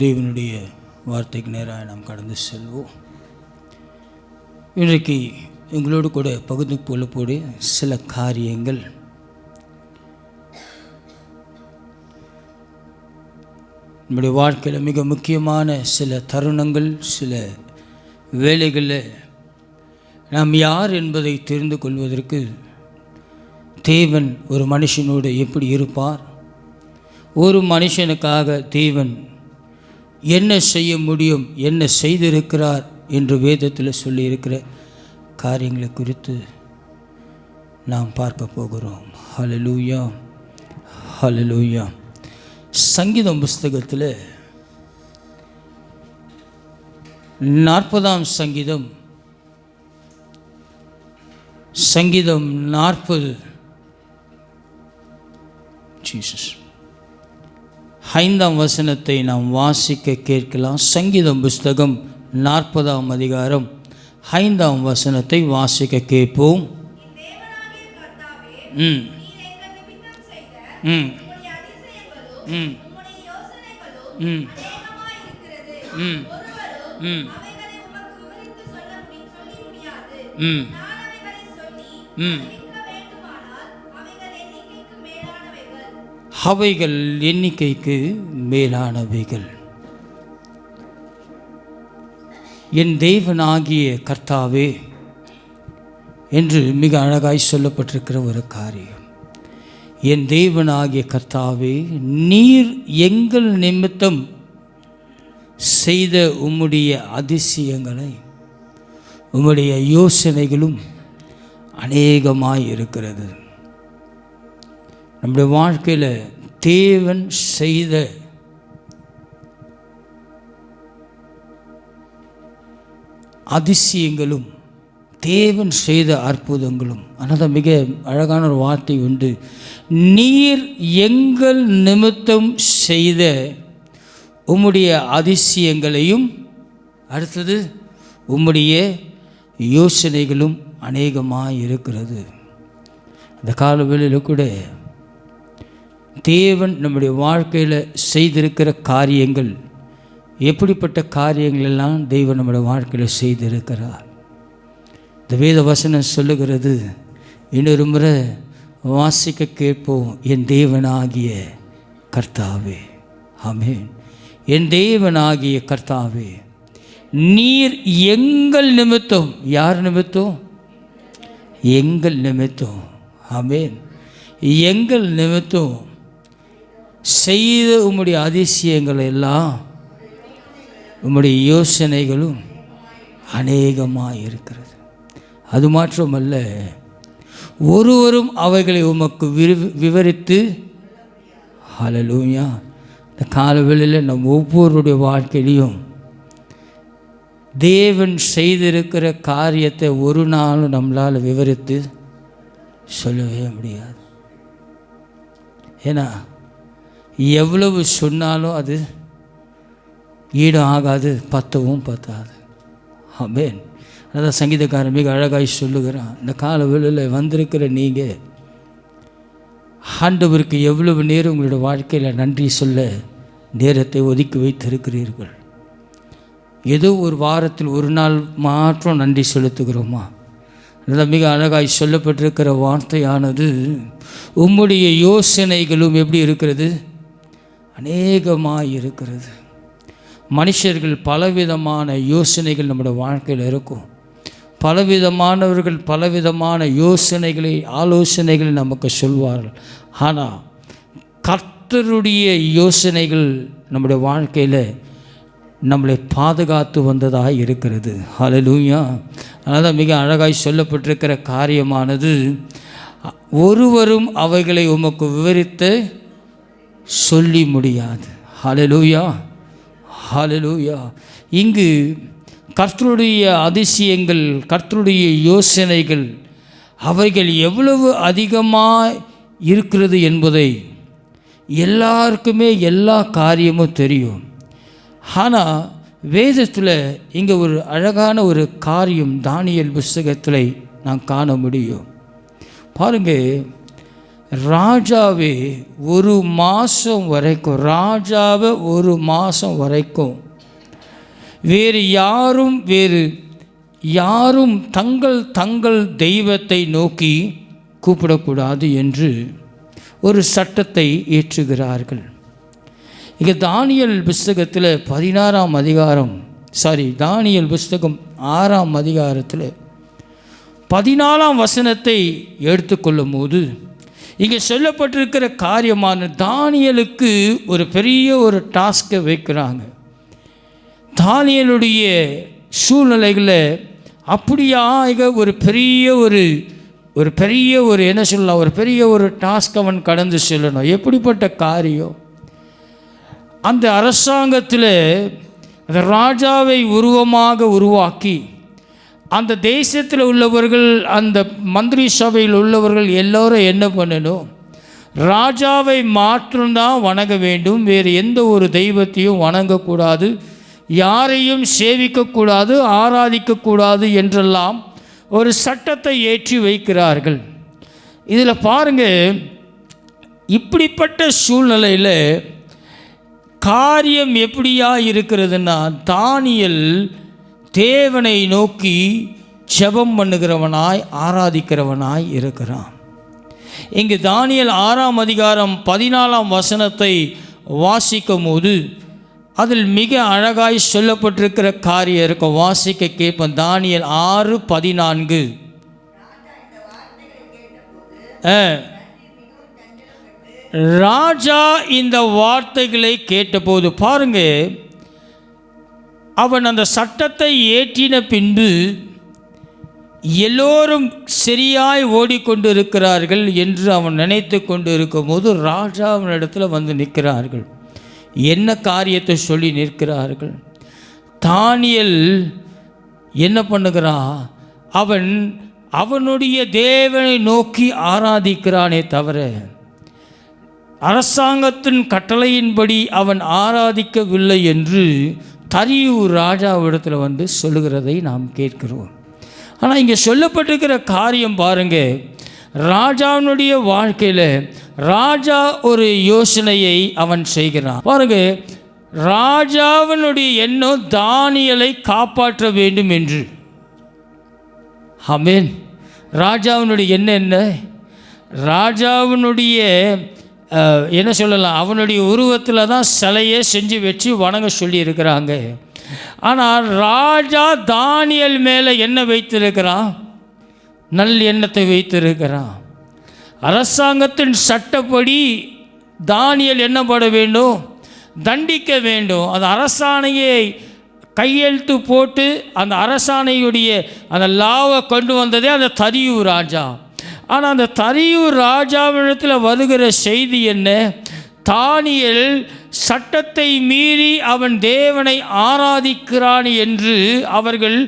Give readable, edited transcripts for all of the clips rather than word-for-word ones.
தேவனுடைய வார்த்தைக்கு நேராக நாம் கடந்து செல்வோம். இன்றைக்கு எங்களோடு கூட பகிர்ந்து கொள்ளக்கூடிய சில காரியங்கள் நம்முடைய வாழ்க்கையில் மிக முக்கியமான சில தருணங்கள், சில வேளைகளில் நாம் யார் என்பதை தெரிந்து கொள்வதற்கு தேவன் ஒரு மனுஷனோடு எப்படி இருப்பார், ஒரு மனுஷனுக்காக தேவன் என்ன செய்ய முடியும், என்ன செய்திருக்கிறார் என்று வேதத்தில் சொல்லியிருக்கிற காரியங்களை குறித்து நாம் பார்க்க போகிறோம். ஹல்லேலூயா, ஹல்லேலூயா. சங்கீதம் புஸ்தகத்தில் 40ஆம் சங்கீதம் 40 5ஆம் வசனத்தை நாம் வாசிக்க கேட்கலாம். சங்கீதம் புஸ்தகம் 40ஆம் அதிகாரம் 5ஆம் வசனத்தை வாசிக்க கேட்போம். அவைகள் எண்ணிக்கைக்கு மேலானவைகள். என் தேவனாகிய கர்த்தாவே என்று மிக அழகாய் சொல்லப்பட்டிருக்கிற ஒரு காரியம். என் தேவனாகிய கர்த்தாவே, நீர் எங்கள் நிமித்தம் செய்த உம்முடைய அதிசயங்களை, உம்முடைய யோசனைகளும் அநேகமாய் இருக்கிறது. நம்முடைய வாழ்க்கையில் தேவன் செய்த அதிசயங்களும், தேவன் செய்த அற்புதங்களும். ஆனால் மிக அழகான ஒரு வார்த்தை உண்டு. நீர் எங்கள் நிமித்தம் செய்த உம்முடைய அதிசயங்களையும், அடுத்தது உம்முடைய யோசனைகளும் அநேகமாக இருக்கிறது. அந்த காலவெளியில் கூட தேவன் நம்முடைய வாழ்க்கையில் செய்திருக்கிற காரியங்கள், எப்படிப்பட்ட காரியங்கள் எல்லாம் தேவன் நம்முடைய வாழ்க்கையில் செய்திருக்கிறார். இந்த வேத வசனம் சொல்லுகிறது, இன்னொரு முறை வாசிக்க கேட்போம். என் தேவனாகிய கர்த்தாவே, ஆமென். என் தேவனாகிய கர்த்தாவே, நீர் எங்கள் நிமித்தம், யார் நிமித்தம்? எங்கள் நிமித்தம், ஆமென், எங்கள் நிமித்தம் செய்த உம்முடைய அதிசயங்கள் எல்லாம், உம்முடைய யோசனைகளும் அநேகமாக இருக்கிறது. அது மாத்திரமல்ல, ஒருவரும் அவைகளை உமக்கு விவரித்து, ஹல்லேலூயா. இந்த காலவெளியில் நம் ஒவ்வொருடைய வாழ்க்கையிலையும் தேவன் செய்திருக்கிற காரியத்தை ஒரு நாளும் நம்மளால் விவரித்து சொல்லவே முடியாது. ஏன்னா எவ்வளவு சொன்னாலும் அது ஈடும் ஆகாது, பத்தவும் பத்தாது. ஆமென். அதான் சங்கீதக்காரன் மிக அழகாய் சொல்லுகிறான். இந்த காலவெளியில் வந்திருக்கிற நீங்கள் ஆண்டவருக்கு எவ்வளவு நேரம் உங்களுடைய வாழ்க்கையில் நன்றி சொல்ல நேரத்தை ஒதுக்கி வைத்திருக்கிறீர்கள்? ஏதோ ஒரு வாரத்தில் ஒரு நாள் மாற்றம் நன்றி செலுத்துகிறோமா? அதான் மிக அழகாய் சொல்லப்பட்டிருக்கிற வார்த்தையானது, உம்முடைய யோசனைகளும் எப்படி இருக்கிறது? அநேகமாக இருக்கிறது. மனுஷர்கள் பலவிதமான யோசனைகள் நம்முடைய வாழ்க்கையில் இருக்கும். பலவிதமானவர்கள் பலவிதமான யோசனைகளை, ஆலோசனைகளை நமக்கு சொல்வார்கள். ஆனால் கர்த்தருடைய யோசனைகள் நம்முடைய வாழ்க்கையில் நம்மளை பாதுகாத்து வந்ததாக இருக்கிறது. ஹல்லேலூயா. அதனால் மிக அழகாய் சொல்லப்பட்டிருக்கிற காரியமானது, ஒருவரும் அவைகளை உமக்கு விவரித்து சொல்லி முடியாது. ஹல்லேலூயா, ஹல்லேலூயா. இங்கு கர்த்தருடைய அதிசயங்கள், கர்த்தருடைய யோசனைகள், அவைகள் எவ்வளவு அதிகமாக இருக்கிறது என்பதை எல்லாருக்குமே எல்லா காரியமும் தெரியும். ஆனால் வேதத்தில் இங்கே ஒரு அழகான ஒரு காரியம் தானியேல் புஸ்தகத்தில் நாம் காண முடியும். பாருங்கள், ராஜாவே ஒரு மாதம் வரைக்கும், ராஜாவை ஒரு மாதம் வரைக்கும் வேறு யாரும் தங்கள் தெய்வத்தை நோக்கி கூப்பிடக்கூடாது என்று ஒரு சட்டத்தை ஏற்றுகிறார்கள். இங்கே தானியேல் புஸ்தகத்தில் 16ஆம் அதிகாரம், தானியேல் புஸ்தகம் 6ஆம் அதிகாரத்தில் 14ஆம் வசனத்தை எடுத்துக்கொள்ளும் போது இங்கே சொல்லப்பட்டிருக்கிற காரியமான தானியேலுக்கு ஒரு பெரிய ஒரு டாஸ்கை வைக்கிறாங்க. தானியேலுடைய சூழ்நிலைகளை அப்படியாக ஒரு பெரிய என்ன சொல்லலாம், ஒரு பெரிய ஒரு டாஸ்க் அவன் கடந்து செல்லணும். எப்படிப்பட்ட காரியம்? அந்த அரசாங்கத்தில் அந்த ராஜாவை உருவமாக உருவாக்கி அந்த தேசத்தில் உள்ளவர்கள், அந்த மந்திரி சபையில் உள்ளவர்கள் எல்லோரும் என்ன பண்ணணும்? ராஜாவை மாற்றம்தான் வணங்க வேண்டும், வேறு எந்த ஒரு தெய்வத்தையும் வணங்கக்கூடாது, யாரையும் சேவிக்கக்கூடாது, ஆராதிக்கக்கூடாது என்றெல்லாம் ஒரு சட்டத்தை ஏற்றி வைக்கிறார்கள். இதில் பாருங்கள், இப்படிப்பட்ட சூழ்நிலையில் காரியம் எப்படியா இருக்கிறதுன்னா, தானியேல் தேவனை நோக்கி ஜெபம் பண்ணுகிறவனாய் ஆராதிக்கிறவனாய் இருக்கிறான். இங்கு தானியேல் 6ஆம் அதிகாரம் 14ஆம் வசனத்தை வாசிக்கும் போது அதில் மிக அழகாய் சொல்லப்பட்டிருக்கிற காரியம் இருக்கும். வாசிக்க கேட்போம். தானியேல் 6:14. ராஜா இந்த வார்த்தைகளை கேட்டபோது, பாருங்க, அவன் அந்த சட்டத்தை ஏற்றின பின்பு எல்லோரும் சரியாய் ஓடிக்கொண்டு இருக்கிறார்கள் என்று அவன் நினைத்து கொண்டு இருக்கும் போது ராஜா அவனிடத்தில் வந்து நிற்கிறார்கள். என்ன காரியத்தை சொல்லி நிற்கிறார்கள்? தானியேல் என்ன பண்ணுகிறான்? அவனுடைய தேவனை நோக்கி ஆராதிக்கிறானே தவிர அரசாங்கத்தின் கட்டளையின்படி அவன் ஆராதிக்கவில்லை என்று தரியூர் ராஜாவிடத்தில் வந்து சொல்லுகிறதை நாம் கேட்கிறோம். ஆனால் இங்கே சொல்லப்பட்டிருக்கிற காரியம் பாருங்கள், ராஜாவினுடைய வாழ்க்கையில் ராஜா ஒரு யோசனையை அவன் செய்கிறான். பாருங்க, ராஜாவினுடைய எண்ணம் தானியேலை காப்பாற்ற வேண்டும் என்று. ஆமென். ராஜாவினுடைய எண்ணம் என்ன? ராஜாவினுடைய என்ன சொல்லலாம், அவனுடைய உருவத்தில் தான் சிலையை செஞ்சு வச்சு வணங்க சொல்லி இருக்கிறாங்க. ஆனால் ராஜா தானியேல் மேலே என்ன வைத்திருக்கிறான்? நல் எண்ணத்தை வைத்திருக்கிறான். அரசாங்கத்தின் சட்டப்படி தானியேல் என்னப்பட வேண்டும்? தண்டிக்க வேண்டும். அந்த அரசாணையை கையெழுத்து போட்டு அந்த அரசாணையுடைய அந்த லாவை கொண்டு வந்ததே அந்த தரியூர் ராஜா. ஆனால் அந்த தரியூர் ராஜாவிடத்தில் வருகிற செய்தி என்ன? தானியேல் சட்டத்தை மீறி அவன் தேவனை ஆராதிக்கிறான் என்று அவர்கள்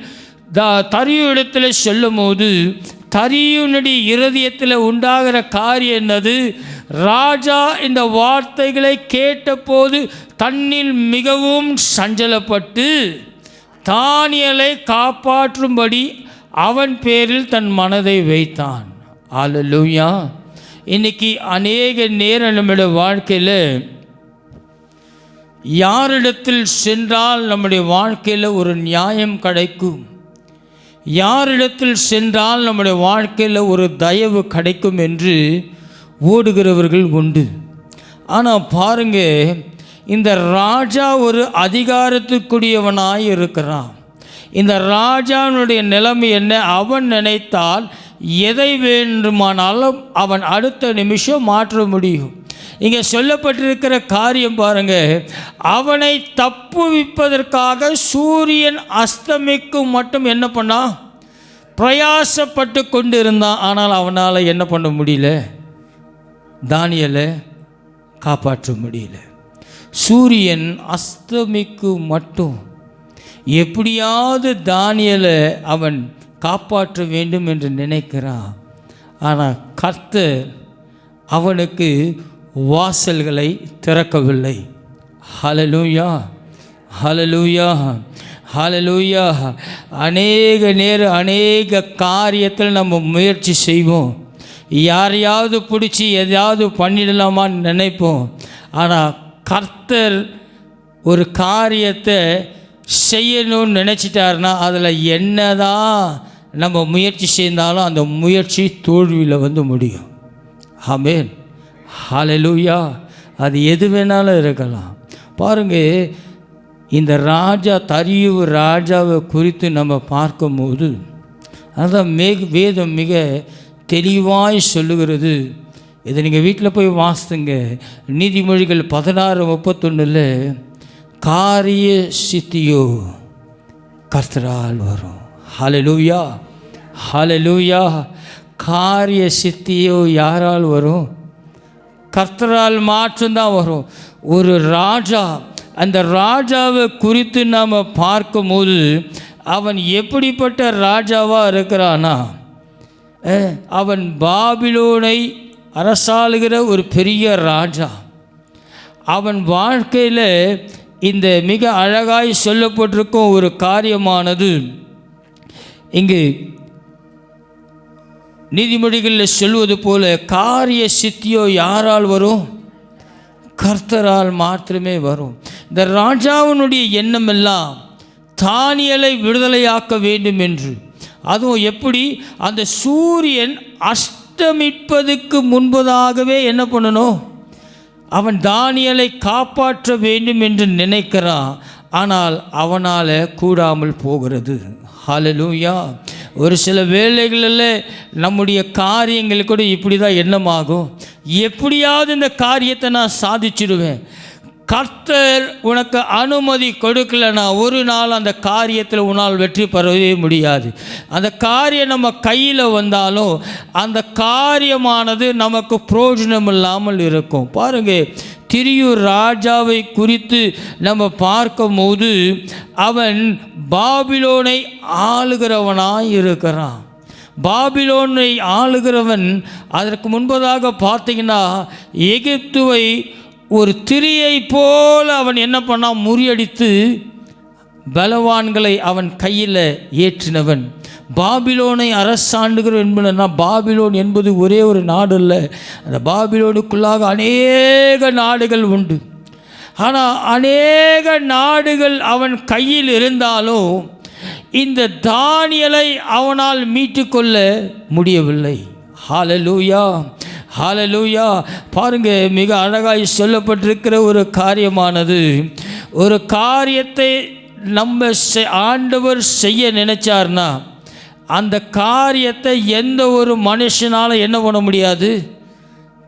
தரியூரிடத்தில் சொல்லும் போது தரியூனுடைய இருதயத்தில் உண்டாகிற காரியம் என்னது? ராஜா இந்த வார்த்தைகளை கேட்டபோது தன்னில் மிகவும் சஞ்சலப்பட்டு தானியேலை காப்பாற்றும்படி அவன் பேரில் தன் மனதை வைத்தான். அல்லேலூயா. இன்னைக்கு அநேக நேரம் நம்முடைய வாழ்க்கையில் யாரிடத்தில் சென்றால் நம்முடைய வாழ்க்கையில் ஒரு நியாயம் கிடைக்கும், யாரிடத்தில் சென்றால் நம்முடைய வாழ்க்கையில் ஒரு தயவு கிடைக்கும் என்று ஓடுகிறவர்கள் உண்டு. ஆனால் பாருங்க, இந்த ராஜா ஒரு அதிகாரத்துக்குரியவனாய் இருக்கிறான். இந்த ராஜாவினுடைய நிலைமை என்ன? அவன் நினைத்தால் எதை வேண்டுமானாலும் அவன் அடுத்த நிமிஷம் மாற்ற முடியும். இங்கே சொல்லப்பட்டிருக்கிற காரியம் பாருங்க, அவனை தப்புவிப்பதற்காக சூரியன் அஸ்தமிக்கும் மட்டும் என்ன பண்ணா? பிரயாசப்பட்டு கொண்டு இருந்தான். ஆனால் அவனால் என்ன பண்ண முடியல? தானியேலை காப்பாற்ற முடியல. சூரியன் அஸ்தமிக்கும் மட்டும் எப்படியாவது தானியேலை அவன் காப்பாற்ற வேண்டும் என்று நினைக்கிறான். ஆனால் கர்த்தர் அவனுக்கு வாசல்களை திறக்கவில்லை. ஹல்லேலூயா, ஹல்லேலூயா, ஹல்லேலூயா. அநேக காரியத்தில் நம்ம முயற்சி செய்வோம், யாரையாவது பிடிச்சி எதையாவது பண்ணிடலாமான்னு நினைப்போம். ஆனால் கர்த்தர் ஒரு காரியத்தை செய்யணும்னு நினச்சிட்டாருன்னா அதில் என்னதான் நம்ம முயற்சி செய்தாலும் அந்த முயற்சி தோல்வியில் முடியும். ஆமென், ஹல்லேலூயா. அது எது வேணாலும் இருக்கலாம். பாருங்கள், இந்த ராஜா தரியு ராஜாவை குறித்து நம்ம பார்க்கும்போது அதான் வேதம் மிக தெளிவாய் சொல்லுகிறது. இதை நீங்கள் வீட்டில் போய் வாசித்துங்க. நீதிமொழிகள் 16:31 காரிய சித்தியோ கர்த்தரால் வரும். ஹல்லேலூயா, ஹல்லேலூயா. காரிய சித்தியோ யாரால் வரும்? கர்த்தரால் மாற்றம்தான் வரும். ஒரு ராஜா, அந்த ராஜாவை குறித்து நாம் பார்க்கும்போது அவன் எப்படிப்பட்ட ராஜாவாக இருக்கிறானா, அவன் பாபிலோனை அரசாளுகிற ஒரு பெரிய ராஜா. அவன் வாழ்க்கையில் இந்த மிக அழகாய் சொல்லப்பட்டிருக்கும் ஒரு காரியமானது இங்கு நீதிமொழிகளில் சொல்வது போல காரிய சித்தியோ யாரால் வரும்? கர்த்தரால் மாத்திரமே வரும். இந்த ராஜாவினுடைய எண்ணமெல்லாம் தானியேலை விடுதலையாக்க வேண்டும் என்று. அதுவும் எப்படி? அந்த சூரியன் அஸ்தமிப்பதற்கு முன்பதாகவே என்ன பண்ணணும்? அவன் தானியேலை காப்பாற்ற வேண்டும் என்று நினைக்கிறான். ஆனால் அவனால் கூடாமல் போகிறது. ஹல்லேலூயா. ஒரு சில வேளைகளில் நம்முடைய காரியங்கள் கூட இப்படி தான் எண்ணமாகும். எப்படியாவது இந்த காரியத்தை நான் சாதிச்சிடுவேன். கர்த்தர் உனக்கு அனுமதி கொடுக்கலன்னா ஒரு நாள் அந்த காரியத்தில் உன்னால் வெற்றி பெறவே முடியாது. அந்த காரியம் நம்ம கையில் வந்தாலும் அந்த காரியமானது நமக்கு பிரயோஜனம் இல்லாமல் இருக்கும். பாருங்கள், திரியூர் ராஜாவை குறித்து நம்ம பார்க்கும்போது அவன் பாபிலோனை ஆளுகிறவனாய் இருக்கிறான். பாபிலோனை ஆளுகிறவன் அதற்கு முன்பதாக பார்த்தீங்கன்னா எகிப்துவை ஒரு திரியை போல அவன் என்ன பண்ணான்? முறியடித்து பலவான்களை அவன் கையில் ஏற்றினவன். பாபிலோனை அரசாண்டுகிற என்பதுனா, பாபிலோன் என்பது ஒரே ஒரு நாடு இல்லை. அந்த பாபிலோனுக்குள்ளாக அநேக நாடுகள் உண்டு. ஆனால் அநேக நாடுகள் அவன் கையில் இருந்தாலும் இந்த தானியேலை அவனால் மீட்டுக்கொள்ள முடியவில்லை. ஹல்லேலூயா, ஹல்லேலூயா. பாருங்க, மிக அழகாய் சொல்லப்பட்டிருக்கிற ஒரு காரியமானது, ஒரு காரியத்தை நம்ம ஆண்டவர் செய்ய நினைச்சார்னா அந்த காரியத்தை எந்த ஒரு மனுஷனால் என்ன பண்ண முடியாது?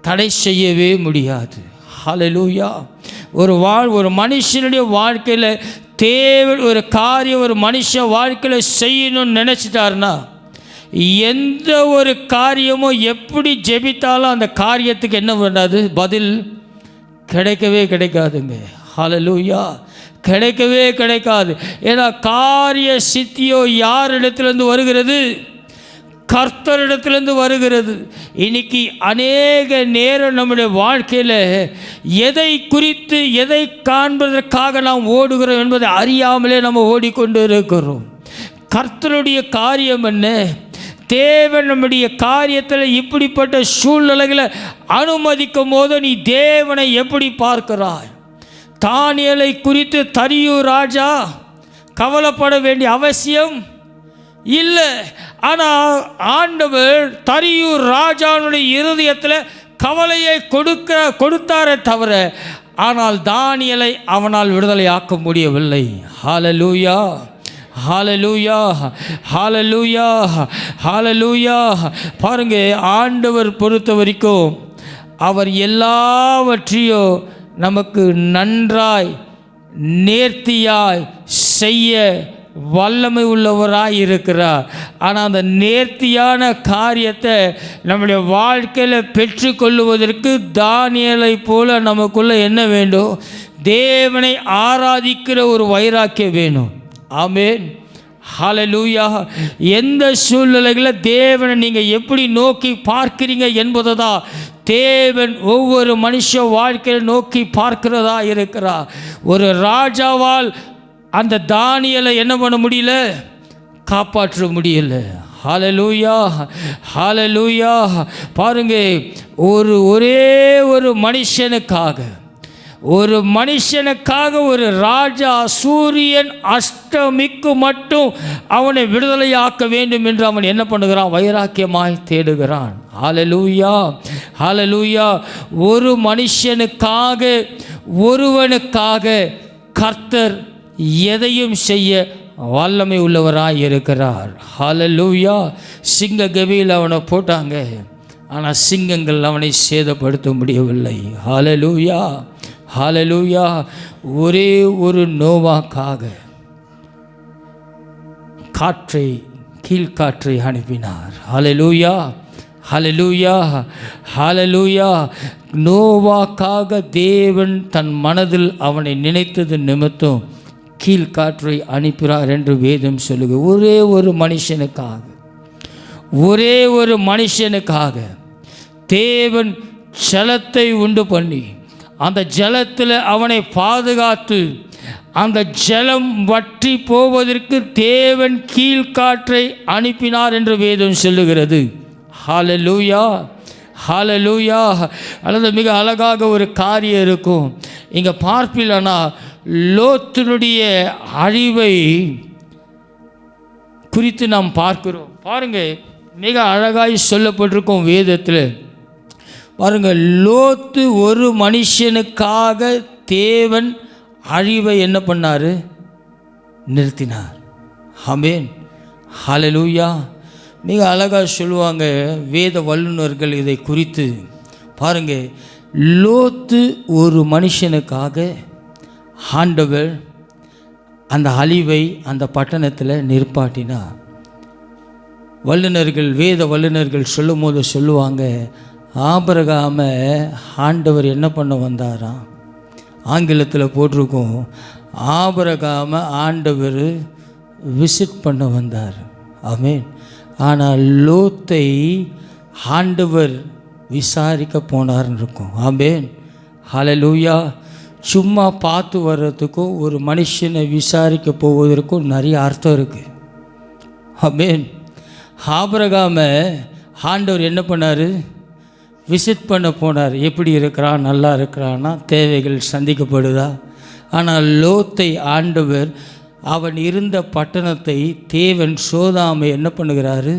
தடை செய்யவே முடியாது. ஹல்லேலூயா. ஒரு மனுஷனுடைய வாழ்க்கையில் ஒரு காரியம் ஒரு மனுஷ வாழ்க்கையில் செய்யணும்னு நினச்சிட்டாருன்னா எந்த ஒரு காரியமும் எப்படி ஜெபித்தாலும் அந்த காரியத்துக்கு என்ன பண்ணாது? பதில் கிடைக்கவே கிடைக்காதுங்க. ஹல்லேலூயா. கிடைக்கவே கிடைக்காது. ஏன்னா காரிய சித்தியோ யார் இடத்துலேருந்து வருகிறது? கர்த்தரிடத்திலிருந்து வருகிறது. இன்னைக்கு அநேக நேரம் நம்முடைய வாழ்க்கையில் எதை குறித்து எதை காண்பதற்காக நாம் ஓடுகிறோம் என்பதை அறியாமலே நம்ம ஓடிக்கொண்டு இருக்கிறோம். கர்த்தருடைய காரியம் என்ன? தேவன் நம்முடைய காரியத்தில் இப்படிப்பட்ட சூழ்நிலைகளை அனுமதிக்கும் போது நீ தேவனை எப்படி பார்க்கிறாய்? தானியேலை குறித்து தரியு ராஜா கவலைப்பட வேண்டிய அவசியம் இல்லை. ஆனால் ஆண்டவர் தரியு ராஜாவுடைய இருதயத்தில் கவலையை கொடுத்தாரே தவிர ஆனால் தானியேலை அவனால் விடுதலையாக்க முடியவில்லை. ஹல்லேலூயா, ஹல்லேலூயா, ஹல்லேலூயா, ஹல்லேலூயா. பாருங்க, ஆண்டவர் பொறுத்த வரைக்கும் அவர் எல்லாவற்றையும் நமக்கு நன்றாய் நேர்த்தியாய் செய்ய வல்லமை உள்ளவராய் இருக்கிறார். ஆனால் அந்த நேர்த்தியான காரியத்தை நம்முடைய வாழ்க்கையில் பெற்றுக்கொள்வதற்கு தானியேலை போல நமக்குள்ள என்ன வேண்டும்? தேவனை ஆராதிக்கிற ஒரு வைராக்கியம் வேணும். ஆமென், ஹல்லேலூயா. எந்த சூழ்நிலைகளில் தேவனை நீங்கள் எப்படி நோக்கி பார்க்கிறீங்க என்பதை தான் தேவன் ஒவ்வொரு மனுஷ வாழ்க்கையில் நோக்கி பார்க்கிறதா இருக்கிறார். ஒரு ராஜாவால் அந்த தானியேலை என்ன பண்ண முடியல? காப்பாற்ற முடியல. ஹல்லேலூயா, ஹல்லேலூயா. பாருங்க, ஒரே ஒரு மனுஷனுக்காக ஒரு ராஜா சூரியன் அஷ்டமிக்கு மட்டும் அவனை விடுதலையாக்க வேண்டும் என்று அவன் என்ன பண்ணுகிறான்? வைராக்கியமாய் தேடுகிறான். ஹல்லேலூயா, ஹல்லேலூயா. ஒரு மனுஷனுக்காக, ஒருவனுக்காக கர்த்தர் எதையும் செய்ய வல்லமை உள்ளவராய் இருக்கிறார். ஹல்லேலூயா. சிங்க கவியில் அவனை போட்டாங்க, ஆனால் சிங்கங்கள் அவனை சேதப்படுத்த முடியவில்லை. ஹல்லேலூயா, ஹல்லேலூயா. ஒரே ஒரு நோவாக்காக கீழ்காற்றை அனுப்பினார். ஹல்லேலூயா, ஹல்லேலூயா, ஹல்லேலூயா. நோவாக்காக தேவன் தன் மனதில் அவனை நினைத்தது நிமித்தம் கீழ்காற்றை அனுப்பினார் என்று வேதம் சொல்லுங்க. ஒரே ஒரு மனுஷனுக்காக தேவன் ஜலத்தை உண்டு பண்ணி அந்த ஜலத்தில் அவனை பாதுகாத்து அந்த ஜலம் வற்றி போவதற்கு தேவன் கீழ்காற்றை அனுப்பினார் என்று வேதம் சொல்லுகிறது. ஹல்லேலூயா, ஹல்லேலூயா. அல்லது மிக அழகாக ஒரு காரியம் இருக்கும். இங்கே பார்ப்பிலனா லோத்தினுடைய அழிவை குறித்து நாம் பார்க்கிறோம். பாருங்கள், மிக அழகாய் சொல்லப்பட்டிருக்கும் வேதத்தில். பாருங்கள், லோத்து ஒரு மனுஷனுக்காக தேவன் அழிவை என்ன பண்ணார்? நிறுத்தினார். ஆமென், ஹல்லேலூயா. மிக அழகாக சொல்லுவாங்க வேத வல்லுநர்கள் இதை குறித்து. பாருங்கள், லோத்து ஒரு மனுஷனுக்காக ஆண்டவர் அந்த அழிவை அந்த பட்டணத்தில் நிற்பாட்டினார். வல்லுநர்கள், வேத வல்லுநர்கள் சொல்லும் போது சொல்லுவாங்க, ஆபிரகாமை ஆண்டவர் என்ன பண்ண வந்தாராம்? ஆங்கிலத்தில் போட்டிருக்கோம், ஆபிரகாமை ஆண்டவர் விசிட் பண்ண வந்தார். ஆமென். ஆனால் லோத்தை ஆண்டவர் விசாரிக்க போனார்னு இருக்கும். ஆமென், ஹல்லேலூயா. சும்மா பார்த்து வர்றதுக்கும் ஒரு மனுஷனை விசாரிக்க போவதற்கும் நிறைய அர்த்தம் இருக்குது. ஆமென். ஆபிரகாமை ஆண்டவர் என்ன பண்ணார்? விசிட் பண்ண போனார். எப்படி இருக்கிறான்? நல்லா இருக்கிறான்னா? தேவைகள் சந்திக்கப்படுதா? ஆனால் லோத்தை ஆண்டவர் அவன் இருந்த பட்டணத்தை தேவன் சோதாமை என்ன பண்ணுகிறாரு?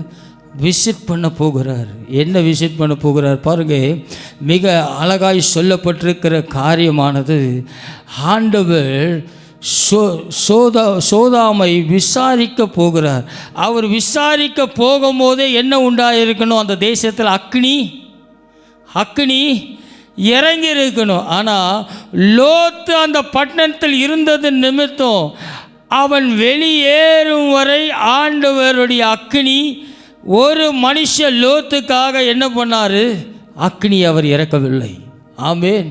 விசிட் பண்ண போகிறார். என்ன விசிட் பண்ண போகிறார்? பாருங்க, மிக அழகாய் சொல்லப்பட்டிருக்கிற காரியமானது, ஆண்டவர் சோதாமை விசாரிக்க போகிறார். அவர் விசாரிக்க போகும்போதே என்ன உண்டாயிருக்கணும்? அந்த தேசத்தில் அக்னி இறங்கி இருக்கணும். ஆனால் லோத்து அந்த பட்டணத்தில் இருந்தது நிமித்தம் அவன் வெளியேறும் வரை ஆண்டவருடைய அக்னி ஒரு மனுஷ லோத்துக்காக என்ன பண்ணார்? அக்னி அவர் இறக்கவில்லை. ஆமென்.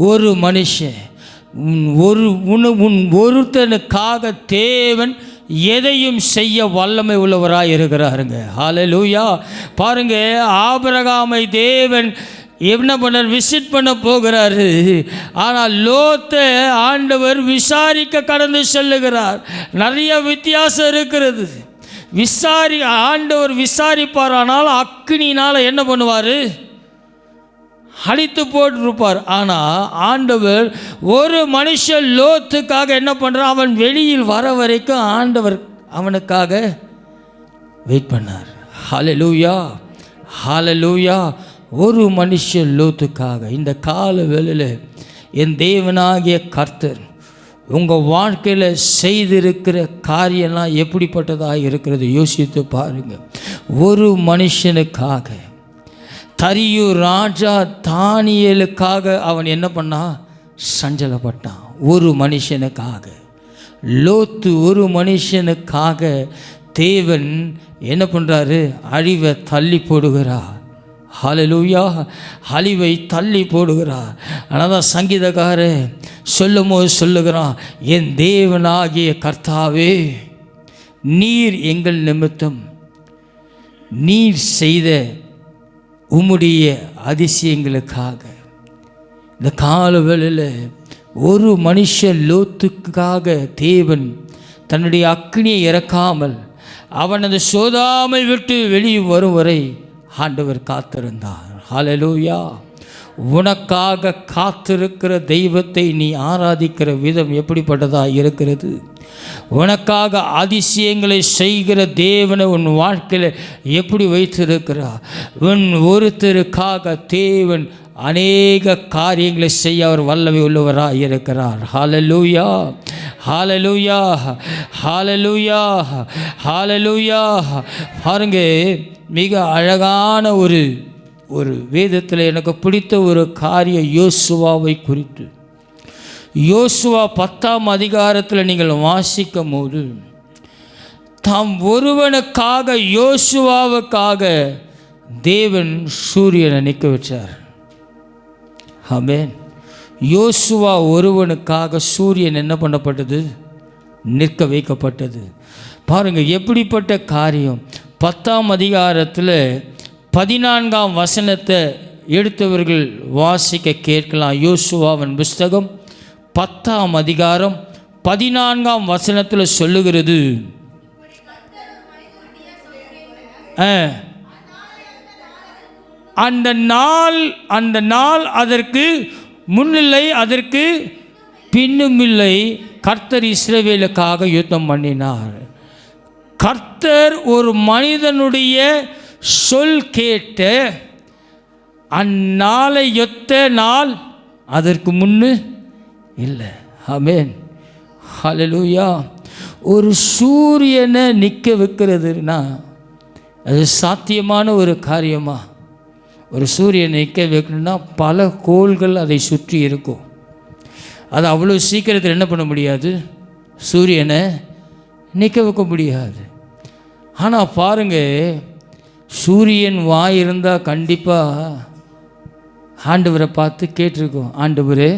ஒரு மனுஷன் ஒருத்தனுக்காக தேவன் எதையும் செய்ய வல்லமை உள்ளவராக இருக்கிறாருங்க. ஹல்லேலூயா. பாருங்க, ஆபிரகாமை தேவன் என்ன பண்ணார்? விசிட் பண்ண போகிறாரு. ஆனால் லோத்தை ஆண்டவர் விசாரிக்க கடந்து செல்லுகிறார். நிறைய வித்தியாசம் இருக்கிறது. ஆண்டவர் விசாரிப்பார், ஆனால் அக்னினால் என்ன பண்ணுவார்? அழித்து போட்டிருப்பார். ஆனால் ஆண்டவர் ஒரு மனுஷன் லோத்துக்காக என்ன பண்ணுறான்? அவன் வெளியில் வர வரைக்கும் ஆண்டவர் அவனுக்காக வெயிட் பண்ணார். ஹல்லேலூயா, ஹல்லேலூயா. ஒரு மனுஷன் லோத்துக்காக இந்த கால வேளையில் என் தேவனாகிய கர்த்தர் உங்கள் வாழ்க்கையில் செய்திருக்கிற காரியம்லாம் எப்படிப்பட்டதாக இருக்கிறது யோசித்து பாருங்கள். ஒரு மனுஷனுக்காக, தரியு ராஜா தானியேலுக்காக அவன் என்ன பண்ணான்? சஞ்சலப்பட்டான். ஒரு மனுஷனுக்காக. லோத்து ஒரு மனுஷனுக்காக தேவன் என்ன பண்ணுறாரு? அழிவை தள்ளி போடுகிறார். ஹல்லேலூயா. அழிவை தள்ளி போடுகிறார். ஆனால் தான் சங்கீதக்காரர் சொல்லும்போது சொல்லுகிறான், என் தேவனாகிய கர்த்தாவே, நீர் எங்கள் நிமித்தம் நீர் செய்த உம்முடைய அதிசயங்களுக்காக. இந்த காலவேளையில் ஒரு மனுஷன் லோத்துக்காக தேவன் தன்னுடைய அக்னியை இறக்காமல் அவன் அந்த சோதாமை விட்டு வெளியே வரும் வரை ஆண்டவர் காத்திருந்தார். ஹல்லேலூயா. உனக்காக காத்திருக்கிற தெய்வத்தை நீ ஆராதிக்கிற விதம் எப்படிப்பட்டதாக இருக்கிறது? உனக்காக அதிசயங்களை செய்கிற தேவனை உன் வாழ்க்கையில் எப்படி வைத்திருக்கிறார்? உன் ஒருத்தருக்காக தேவன் அநேக காரியங்களை செய்ய அவர் வல்லமை உள்ளவராக இருக்கிறார். ஹல்லேலூயா, ஹல்லேலூயா, ஹல்லேலூயா, ஹல்லேலூயா. பாருங்க, மிக அழகான ஒரு வேதத்தில் எனக்கு பிடித்த ஒரு காரியம் யோசுவாவை குறித்து. யோசுவா 10ஆம் அதிகாரத்தில் நீங்கள் வாசிக்கும் போது, தாம் ஒருவனுக்காக யோசுவாவுக்காக தேவன் சூரியனை நிற்க வச்சார். ஆமென். யோசுவா ஒருவனுக்காக சூரியன் என்ன பண்ணப்பட்டது? நிற்க வைக்கப்பட்டது. பாருங்கள் எப்படிப்பட்ட காரியம். 10ஆம் அதிகாரத்தில் 14ஆம் வசனத்தை எடுத்தவர்கள் வாசிக்க கேட்கலாம். யோசுவாவின் புஸ்தகம் 10ஆம் அதிகாரம் 14ஆம் வசனத்தில் சொல்லுகிறது, அந்த நாள் அதற்கு முன்னில்லை, அதற்கு பின்னும் இல்லை. கர்த்தர் இஸ்ரவேலுக்காக யுத்தம் பண்ணினார். கர்த்தர் ஒரு மனிதனுடைய சொல் கேட்ட அந்நாளை யுத்த நாள் அதற்கு முன்னு இல்லை. ஆமென், ஹல்லேலூயா. ஒரு சூரியனை நிற்க வைக்கிறதுனா அது சாத்தியமான ஒரு காரியமா? ஒரு சூரியனை நிற்க வைக்கணும்னா பல கோள்கள் அதை சுற்றி இருக்கும். அது அவ்வளோ சீக்கிரத்தில் என்ன பண்ண முடியாது? சூரியனை நிற்க வைக்க முடியாது. ஆனால் பாருங்கள், சூரியன் வாய் இருந்தால் கண்டிப்பாக ஆண்டவரை பார்த்து கேட்டிருக்கோம், ஆண்டவரே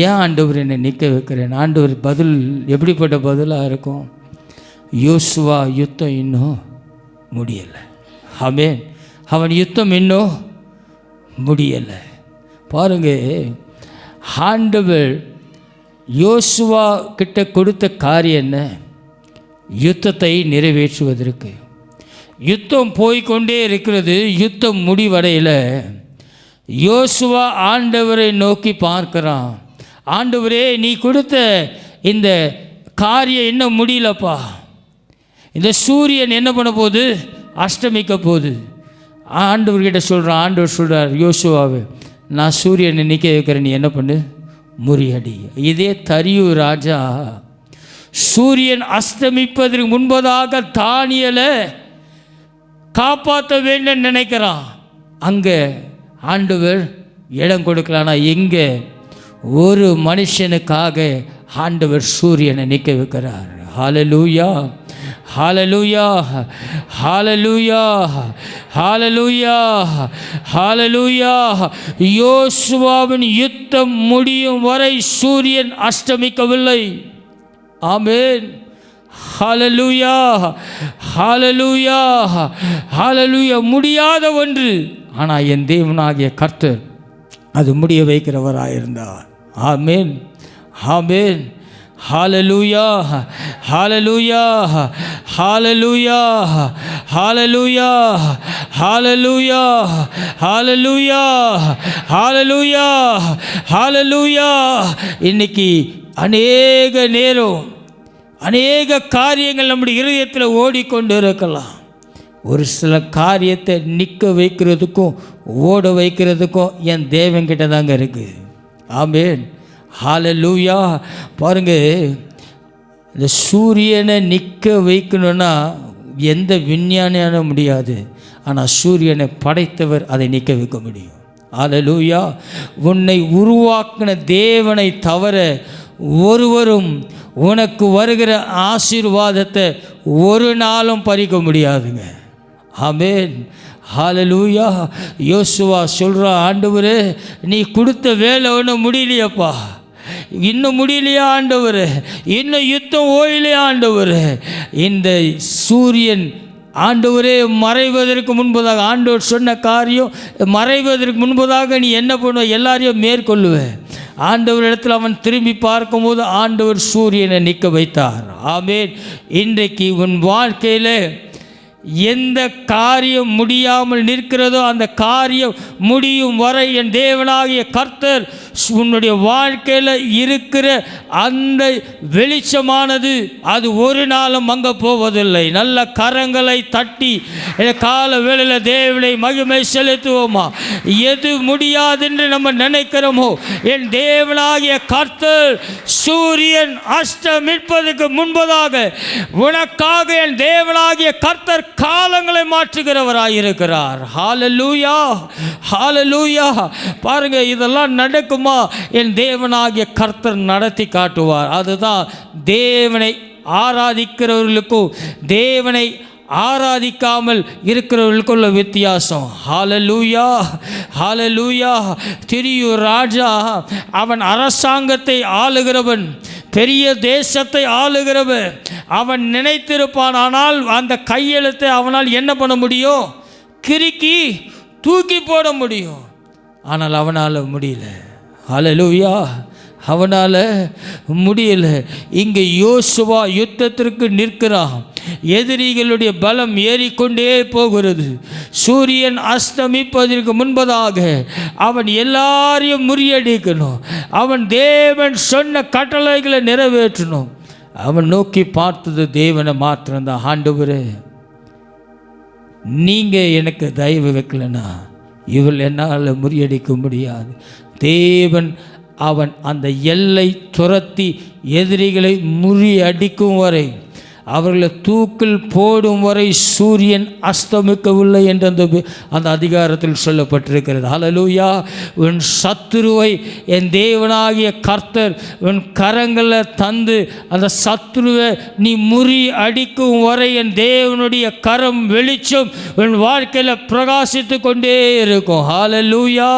ஏன் ஆண்டவர் என்னை நிற்க வைக்கிறேன்? ஆண்டவர் பதில் எப்படிப்பட்ட பதிலாக இருக்கும்? யோசுவா யுத்தம் இன்னும் முடியலை. ஆமென். அவன் யுத்தம் இன்னும் முடியலை. பாருங்க, ஆண்டவர் யோசுவா கிட்ட கொடுத்த காரியம் என்ன? யுத்தத்தை நிறைவேற்றுவதற்கு. யுத்தம் போய்கொண்டே இருக்கிறது. யுத்தம் முடிவடையில் யோசுவா ஆண்டவரை நோக்கி பார்க்கிறான். ஆண்டவரே, நீ கொடுத்த இந்த காரியம் இன்னும் முடியலப்பா. இந்த சூரியன் என்ன பண்ண போகுது? அஷ்டமிக்க போகுது. ஆண்டவர்கிட்ட சொல்கிறான். ஆண்டவர் சொல்கிறார், யோசுவாவை நான் சூரியனை நிற்க வைக்கிறேன், நீ என்ன பண்ணு? முறியடி. இதே தரியு ராஜா சூரியன் அஸ்தமிப்பதற்கு முன்பதாக தானியலை காப்பாற்ற வேண்டும் நினைக்கிறான். அங்கே ஆண்டவர் இடம் கொடுக்கலானா எங்கே? ஒரு மனுஷனுக்காக ஆண்டவர் சூரியனை நிற்க வைக்கிறார். ஹல்லேலூயா, ஹல்லேலூயா, ஹல்லேலூயா, ஹல்லேலூயா, ஹல்லேலூயா. யோசுவாவின் யுத்தம் முடியும் வரை சூரியன் அஸ்தமிக்கவில்லை. ஆமென், ஹல்லேலூயா, ஹல்லேலூயா, ஹல்லேலூயா. முடியாத ஒன்று, ஆனால் என் தேவனாகிய கர்த்தர் அது முடிய வைக்கிறவராயிருந்தார். ஆமென், ஆமென், ஹல்லேலூயா, ஹல்லேலூயா, ஹல்லேலூயா, ஹல்லேலூயா, ஹல்லேலூயா, ஹல்லேலூயா, ஹல்லேலூயா, ஹல்லேலூயா. இன்னைக்கு அநேக நேரம் அநேக காரியங்கள் நம்முடைய இருதயத்தில் ஓடிக்கொண்டு இருக்கலாம். ஒரு சில காரியத்தை நிற்க வைக்கிறதுக்கும் ஓட வைக்கிறதுக்கும் என் தேவன்கிட்ட தாங்க இருக்குது. ஆமென், ஹல்லேலூயா. பாருங்கள், இந்த சூரியனை நிற்க வைக்கணுன்னா எந்த விஞ்ஞானியான முடியாது. ஆனால் சூரியனை படைத்தவர் அதை நிற்க வைக்க முடியும். ஹல்லேலூயா. உன்னை உருவாக்கின தேவனை தவிர ஒருவரும் உனக்கு வருகிற ஆசீர்வாதத்தை ஒரு நாளும் பறிக்க முடியாதுங்க. ஆமென், ஹல்லேலூயா. யோசுவா சொல்கிறா, ஆண்டவரே நீ கொடுத்த வேலை ஒன்றும் முடியலையப்பா, இன்னும் முடியலையா ஆண்டவர்? இன்னும் யுத்தம் ஓயலையா ஆண்டவர்? இந்த சூரியன் ஆண்டவரே மறைவதற்கு முன்பதாக, ஆண்டவர் சொன்ன காரியம் மறைவதற்கு முன்பதாக நீ என்ன பண்ணுவ? எல்லாரையும் மேற்கொள்ளுவ. ஆண்டவரிடத்தில் அவன் திரும்பி பார்க்கும்போது ஆண்டவர் சூரியனை நிற்க வைத்தார். ஆமென். இன்றைக்கு உன் வாழ்க்கையில் எந்த காரியம் முடியாமல் நிற்கிறதோ அந்த காரியம் முடியும் வரை என் தேவனாகிய கர்த்தர் உன்னுடைய வாழ்க்கையில் இருக்கிற அந்த வெளிச்சமானது அது ஒரு நாளும் மங்க போவதில்லை. நல்ல கரங்களை தட்டி கால வேளையில் தேவனை மகிமை செலுத்துவோமா? எது முடியாதென்று நம்ம நினைக்கிறோமோ என் தேவனாகிய கர்த்தர் சூரியன் அஸ்தமிப்பதற்கு முன்பதாக உனக்காக என் தேவனாகிய கர்த்தர் காலங்களை மாற்றுகிறவராயிருக்கிறார். ஹல்லேலூயா, ஹல்லேலூயா. பாருங்க, இதெல்லாம் நடக்குமா? என் தேவனாகிய கர்த்தர் நடத்தி காட்டுவார். அதுதான் தேவனை ஆராதிக்கிறவர்களுக்கும் தேவனை ஆராதிக்காமல் இருக்கிறவர்களுக்குள்ள வித்தியாசம். ஹல்லேலூயா, ஹல்லேலூயா. திரியூர் ராஜா அவன் அரசாங்கத்தை ஆளுகிறவன், பெரிய தேசத்தை ஆளுகிறவன். அவன் நினைத்திருப்பான், ஆனால் அந்த கையெழுத்தை அவனால் என்ன பண்ண முடியும்? கிறுக்கி தூக்கி போட முடியும். ஆனால் அவனால் முடியல. ஹல்லேலூயா, அவனால் முடியல. இங்கே யோசுவா யுத்தத்திற்கு நிற்கிறான். எதிரிகளுடைய பலம் ஏறிக்கொண்டே போகிறது. சூரியன் அஸ்தமிப்பதற்கு முன்பதாக அவன் எல்லாரையும் முறியடிக்கணும். அவன் தேவன் சொன்ன கட்டளைகளை நிறைவேற்றணும். அவன் நோக்கி பார்த்தது தேவனை மாத்திரம்தான். ஆண்டவரே, நீங்கள் எனக்கு தயவு வைக்கலனா இவள் என்னால் முறியடிக்க முடியாது. தேவன் அவன் அந்த எல்லை துரத்தி எதிரிகளை முறியடிக்கும் வரை, அவர்களை தூக்கில் போடும் வரை சூரியன் அஸ்தமிக்கவில்லை என்று அந்த அதிகாரத்தில் சொல்லப்பட்டிருக்கிறது. ஹல்லேலூயா. உன் சத்துருவை என் தேவனாகிய கர்த்தர் உன் கரங்களில் தந்து அந்த சத்துருவை நீ முறி அடிக்கும் வரை என் தேவனுடைய கரம் வெளிச்சம் உன் வாழ்க்கையில் பிரகாசித்து கொண்டே இருக்கும். ஹல்லேலூயா,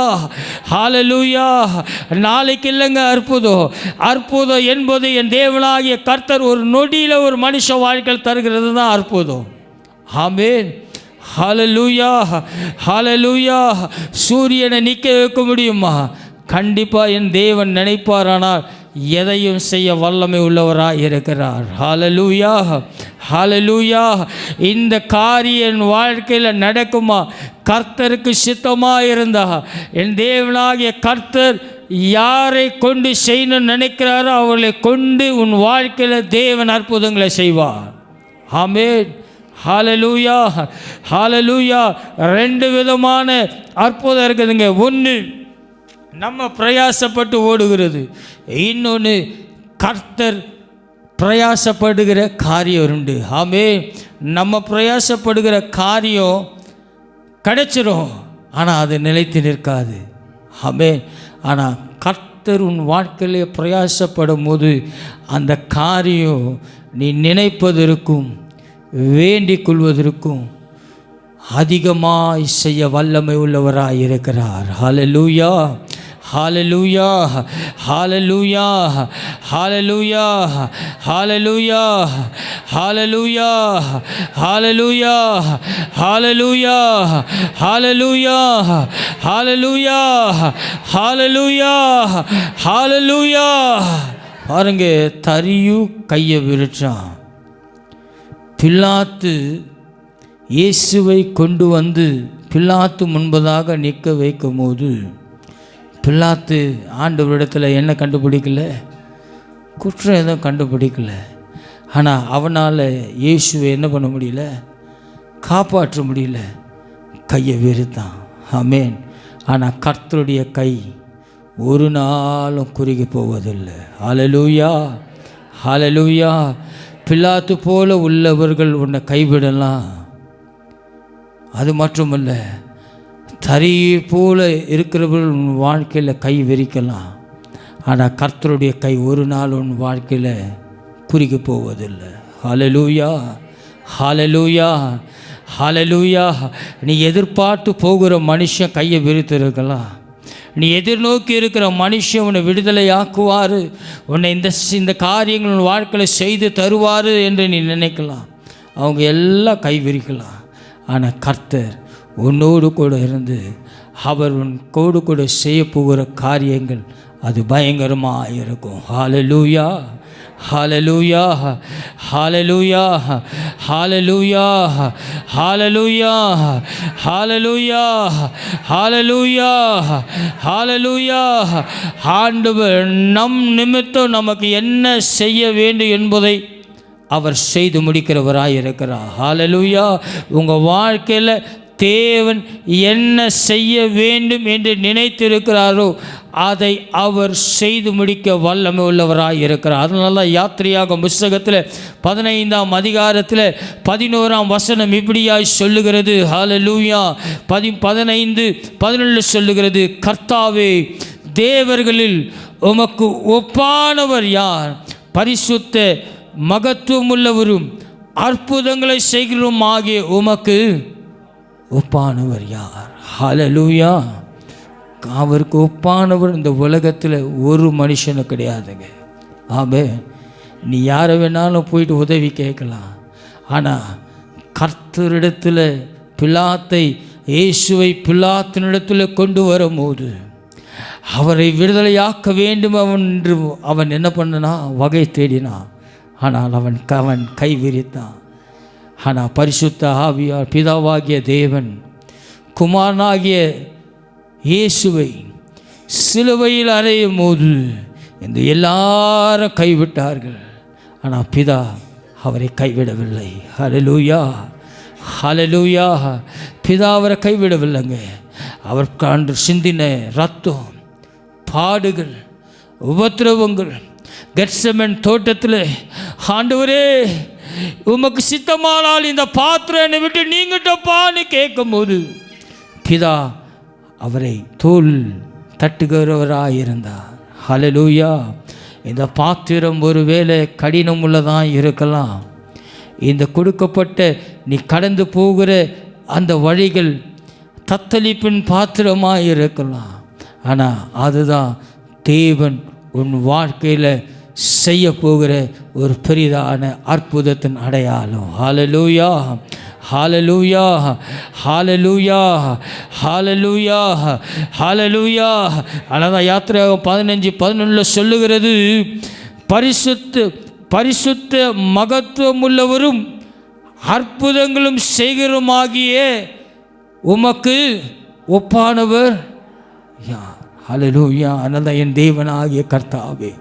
ஹல்லேலூயா. நாளைக்கு இல்லைங்க அற்புதம். அற்புதம் என்பது என் தேவனாகிய கர்த்தர் ஒரு நொடியில் ஒரு மனுஷ வாழ்க்கையில் தருகிறது தான் அற்புதம். ஆமென், ஹல்லேலூயா, ஹல்லேலூயா. சூரியனை நிற்க வைக்க முடியுமா? கண்டிப்பாக என் தேவன் நினைப்பாரானால் எதையும் செய்ய வல்லமை உள்ளவராக இருக்கிறார். ஹல்லேலூயா, ஹல்லேலூயா. இந்த காரியம் என் வாழ்க்கையில் நடக்குமா? கர்த்தருக்கு சித்தமாக இருந்தா என் தேவனாகிய கர்த்தர் யாரை கொண்டு செய்யணும்னு நினைக்கிறாரோ அவர்களை கொண்டு உன் வாழ்க்கையில் தேவன் அற்புதங்களை செய்வார். ஆமென், ஹல்லேலூயா, ஹல்லேலூயா. ரெண்டு விதமான அற்புதம் இருக்குதுங்க. ஒன்று நம்ம பிரயாசப்பட்டு ஓடுகிறது, இன்னொன்று கர்த்தர் பிரயாசப்படுகிற காரியம் உண்டு. ஆமென். நம்ம பிரயாசப்படுகிற காரியம் கிடைச்சிரும், ஆனால் அது நிலைத்து நிற்காது. ஆமென். ஆனால் கர்த்தர் உன் வாழ்க்கையிலே பிரயாசப்படும் போது அந்த காரியம் நீ நினைப்பதற்கும் வேண்டிக் கொள்வதற்கும் அதிகமாய் செய்ய வல்லமை உள்ளவராய் இருக்கிறார். ஹல்லேலூயா, ஹல்லேலூயா, ஹல்லேலூயா, ஹல்லேலூயா, ஹல்லேலூயா, ஹல்லேலூயா, ஹல்லேலூயா, ஹல்லேலூயா, ஹல்லேலூயா, ஹல்லேலூயா, ஹல்லேலூயா, ஹல்லேலூயா. பாருங்க, தரியு கையை விரிச்சான். பிலாத்து இயேசுவை கொண்டு வந்து பிலாத்து முன்பதாக நிற்க வைக்கும் போது பிலாத்து ஆண்டவரிடத்தில் என்ன கண்டுபிடிக்கல? குற்றம் எதுவும் கண்டுபிடிக்கல. ஆனால் அவனால் இயேசுவை என்ன பண்ண முடியல? காப்பாற்ற முடியல. கையை வெறுத்தான். ஆமென். ஆனால் கர்த்தருடைய கை ஒரு நாளும் குறுகி போவதில்லை. ஹல்லேலூயா, ஹல்லேலூயா. பிலாத்து போல உள்ளவர்கள் உன்னை கைவிடலாம், அது மட்டுமல்ல தறியை போல இருக்கிறவர்கள் உன் வாழ்க்கையில் கை விரிக்கலாம். ஆனால் கர்த்தருடைய கை ஒரு நாள் உன் வாழ்க்கையில் குறுகி போவதில்லை. ஹல்லேலூயா, ஹல்லேலூயா, ஹல்லேலூயா. நீ எதிர்பார்த்து போகிற மனுஷன் கையை விரித்திருக்கலாம். நீ எதிர்நோக்கி இருக்கிற மனுஷன் உன்னை விடுதலையாக்குவார், உன்னை இந்த காரியங்கள் உன் வாழ்க்கையில் செய்து தருவார் என்று நீ நினைக்கலாம். அவங்க எல்லாம் கை விரிக்கலாம். ஆனால் கர்த்தர் உன்னோடு கூட இருந்து அவர் உன் கூட செய்ய போகிற காரியங்கள் அது பயங்கரமாக இருக்கும். ஹல்லேலூயா, ஹல்லேலூயா, ஹல்லேலூயா, ஹல்லேலூயா, ஹல்லேலூயா, ஹல்லேலூயா, ஹல்லேலூயா, ஹல்லேலூயா. ஆண்டவர் நம் நிமித்தம் நமக்கு என்ன செய்ய வேண்டும் என்பதை அவர் செய்து முடிக்கிறவராய் இருக்கிறார். ஹல்லேலூயா. உங்கள் வாழ்க்கையில் தேவன் என்ன செய்ய வேண்டும் என்று நினைத்திருக்கிறாரோ அதை அவர் செய்து முடிக்க வல்லமை உள்ளவராய் இருக்கிறார். அதனால யாத்திரையாகும் புஸ்தகத்தில் 15ஆம் அதிகாரத்தில் 11ஆம் வசனம் இப்படியாய் சொல்லுகிறது. ஹல்லேலூயா. 15:11 சொல்லுகிறது, கர்த்தாவே, தேவர்களில் உமக்கு ஒப்பானவர் யார்? பரிசுத்த மகத்துவமுள்ளவரும் அற்புதங்களை செய்கிறோம் ஆகிய உமக்கு ஒப்பானவர் யார்? ஹல்லேலூயா. அவருக்கு ஒப்பானவர் இந்த உலகத்தில் ஒரு மனுஷனும் கிடையாதுங்க. ஆமென். நீ யாரை வேணாலும் போயிட்டு உதவி கேட்கலாம். ஆனால் கர்த்தரிடத்தில் பிலாத்தை, இயேசுவை பிலாத்தினிடத்தில் கொண்டு வரும்போது அவரை விடுதலையாக்க வேண்டும் என்று அவன் என்ன பண்ணனா? வகை தேடினான். ஆனால் அவன் கை விரித்தான். ஆனால் பரிசுத்த ஆவியார் பிதாவாகிய தேவன் குமாரனாகிய இயேசுவை சிலுவையில் அறையும் போது இந்த எல்லாரும் கைவிட்டார்கள். ஆனால் பிதா அவரை கைவிடவில்லை. ஹல்லேலூயா, ஹல்லேலூயா. பிதா அவரை கைவிடவில்லைங்க. அவர் கண்டு சிந்தின ரத்தம், பாடுகள், உபத்திரவங்கள், கெத்செமனே தோட்டத்தில், ஆண்டவரே உமக்கு சித்தமானால் இந்த பாத்திரம் என்னை விட்டு நீங்கட்டப்பான்னு கேட்கும்போது பிதா அவரை தோல் தட்டுகிறவராயிருந்தார். ஹல்லேலூயா. இந்த பாத்திரம் ஒருவேளை கடினம் உள்ளதாக இருக்கலாம். இந்த கொடுக்கப்பட்ட நீ கடந்து போகிற அந்த வழிகள் தத்தளிப்பின் பாத்திரமாக இருக்கலாம். ஆனால் அதுதான் தேவன் உன் வாழ்க்கையில் செய்ய போகிற ஒரு பெரிதான அற்புதத்தின் அடையாளம். ஹல்லேலூயா, ஹல்லேலூயா, ஹல்லேலூயா, ஹல்லேலூயா, ஹல்லேலூயா. ஆனால் யாத்திரையாகும் 15:11 சொல்லுகிறது, பரிசுத்த மகத்துவமுள்ளவரும் அற்புதங்களும் செய்கிறோமாகிய உமக்கு ஒப்பானவர் யார்? ஹல்லேலூயா. அதனால் என் தேவனாகிய கர்த்தாவே,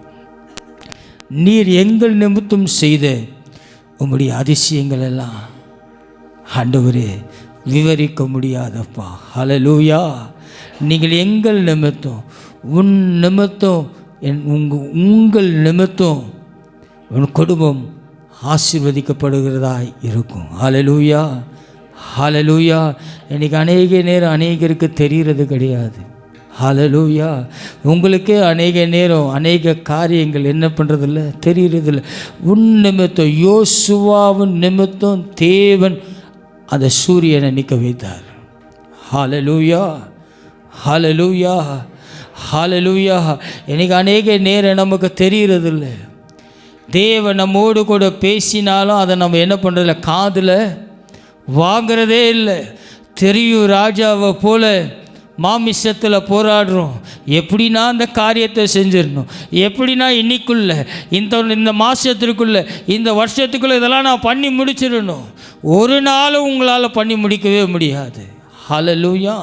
நீர் எங்கள் நிமித்தம் செய்த உம்முடைய அதிசயங்கள் எல்லாம் ஆண்டவரே விவரிக்க முடியாதப்பா. ஹல்லேலூயா. நீங்கள் எங்கள் நிமித்தம், உன் நிமித்தம், உங்கள் நிமித்தம் உன் குடும்பம் ஆசீர்வதிக்கப்படுகிறதாய் இருக்கும். ஹல்லேலூயா, ஹல்லேலூயா. இன்றைக்கி அநேக நேரம் அநேகருக்கு தெரிகிறது கிடையாது. ஹல்லேலூயா. உங்களுக்கே அநேக நேரம் அநேக காரியங்கள் என்ன பண்ணுறதில்ல, தெரிகிறதில்ல. உன் நிமித்தம், யோசுவாவின் நிமித்தம் தேவன் அந்த சூரியனை நிற்க வைத்தார். ஹல்லேலூயா, ஹல்லேலூயா, ஹல்லேலூயா. இன்றைக்கி அநேக நேரம் நமக்கு தெரிகிறதில்ல. தேவன் நம்மோடு கூட பேசினாலும் அதை நம்ம என்ன பண்ணுறதில்ல, காதில் வாங்கிறதே இல்லை. தெரியும், ராஜாவை போல மாமிசத்தில் போராடுறோம். எப்படின்னா அந்த காரியத்தை செஞ்சிடணும், எப்படின்னா இன்னைக்குள்ளே இந்த மாதத்திற்குள்ளே இந்த வருஷத்துக்குள்ளே இதெல்லாம் நான் பண்ணி முடிச்சிடணும். ஒரு நாளும் உங்களால் பண்ணி முடிக்கவே முடியாது. ஹல்லேலூயா.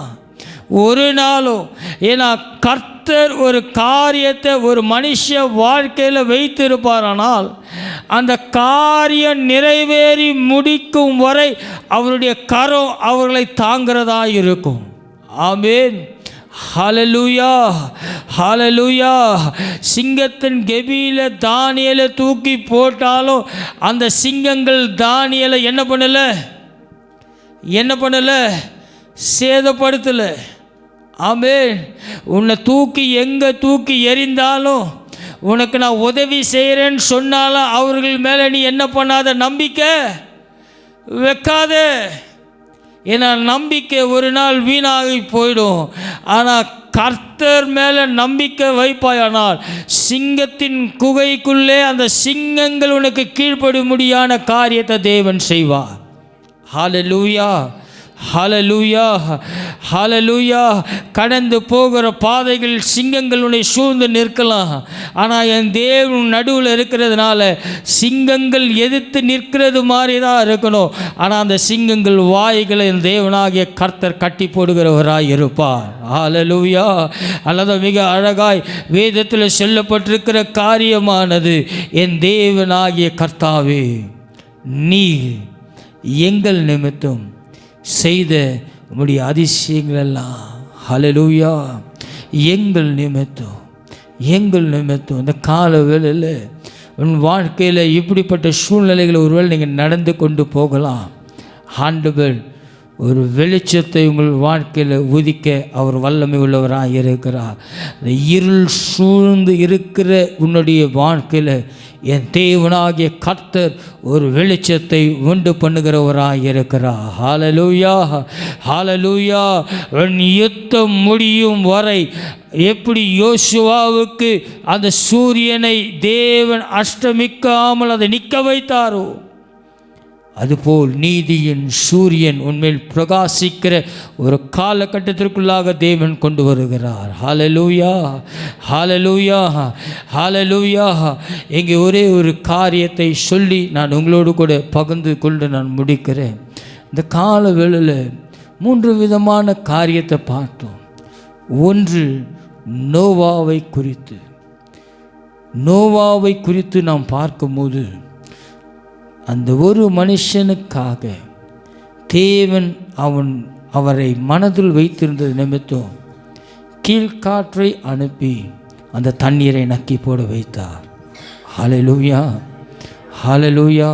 ஒரு நாளும். ஏன்னா கர்த்தர் ஒரு காரியத்தை ஒரு மனுஷ வாழ்க்கையில் வைத்திருப்பாரானால் அந்த காரியம் நிறைவேறி முடிக்கும் வரை அவருடைய கரம் அவர்களை தாங்கிறதா இருக்கும். ஆமென். ஹல்லேலூயா, ஹல்லேலூயா. சிங்கத்தின் கெபியில தானியேலை தூக்கி போட்டாலும் அந்த சிங்கங்கள் தானியேலை என்ன பண்ணலை, சேதப்படுத்தலை. ஆமென். உன்னை எங்கே தூக்கி எறிந்தாலும், உனக்கு நான் உதவி செய்கிறேன்னு சொன்னாலும் அவர்கள் மேலே நீ என்ன பண்ணாத, நம்பிக்கை வைக்காத. ஏன்னா நம்பிக்கை ஒரு நாள் வீணாகி போயிடும். ஆனால் கர்த்தர் மேலே நம்பிக்கை வைப்பாயானால் சிங்கத்தின் குகைக்குள்ளே அந்த சிங்கங்கள் உனக்கு கீழ்ப்படும்படியான காரியத்தை தேவன் செய்வார். ஹல்லேலூயா, ஹல்லேலூயா, ஹல்லேலூயா. கடந்து போகிற பாதைகள் சிங்கங்கள் உன்னை சூழ்ந்து நிற்கலாம். ஆனால் என் தேவன் நடுவில் இருக்கிறதுனால சிங்கங்கள் எதிர்த்து நிற்கிறது மாதிரி தான் இருக்கணும். ஆனால் அந்த சிங்கங்கள் வாய்களை என் தேவனாகிய கர்த்தர் கட்டி போடுகிறவராய் இருப்பார். ஹல்லேலூயா. அல்லது மிக அழகாய் வேதத்தில் சொல்லப்பட்டிருக்கிற காரியமானது, என் தேவனாகிய கர்த்தாவே, நீ எங்கள் நிமித்தம் செய்த உம்முடைய அதிசயங்களெல்லாம், ஹல்லேலூயா, எங்கள் நிமித்தம் இந்த கால வேளையில் உன் வாழ்க்கையில் இப்படிப்பட்ட சூழ்நிலைகளை ஒருவேளை நீங்கள் நடந்து கொண்டு போகலாம். ஆண்டவர் ஒரு வெளிச்சத்தை உங்கள் வாழ்க்கையில் உதிக்க அவர் வல்லமை உள்ளவராக இருக்கிறார். அந்த இருள் சூழ்ந்து இருக்கிற உன்னுடைய வாழ்க்கையில் என் தேவனாகிய கர்த்தர் ஒரு வெளிச்சத்தை உண்டு பண்ணுகிறவராக இருக்கிறார். ஹல்லேலூயா, ஹல்லேலூயா. யுத்தம் முடியும் வரை எப்படி யோசுவாவுக்கு அந்த சூரியனை தேவன் அஷ்டமிக்காமல் அதை நிற்க வைத்தாரோ, அதுபோல் நீதியின் சூரியன் உண்மையில் பிரகாசிக்கிற ஒரு காலகட்டத்திற்குள்ளாக தேவன் கொண்டு வருகிறார். ஹல்லேலூயா, ஹல்லேலூயா, ஹல்லேலூயா. இங்கே ஒரே ஒரு காரியத்தை சொல்லி நான் உங்களோடு கூட பகிர்ந்து கொண்டு நான் முடிக்கிறேன். இந்த கால வேளையில் 3 விதமான காரியத்தை பார்த்தோம். ஒன்று, நோவாவை குறித்து நாம் பார்க்கும்போது, அந்த ஒரு மனுஷனுக்காக தேவன் அவரை மனதில் வைத்திருந்தது நிமித்தம் கீழ்காற்றை அனுப்பி அந்த தண்ணீரை நக்கி போட வைத்தார். ஹல்லேலூயா, ஹல்லேலூயா.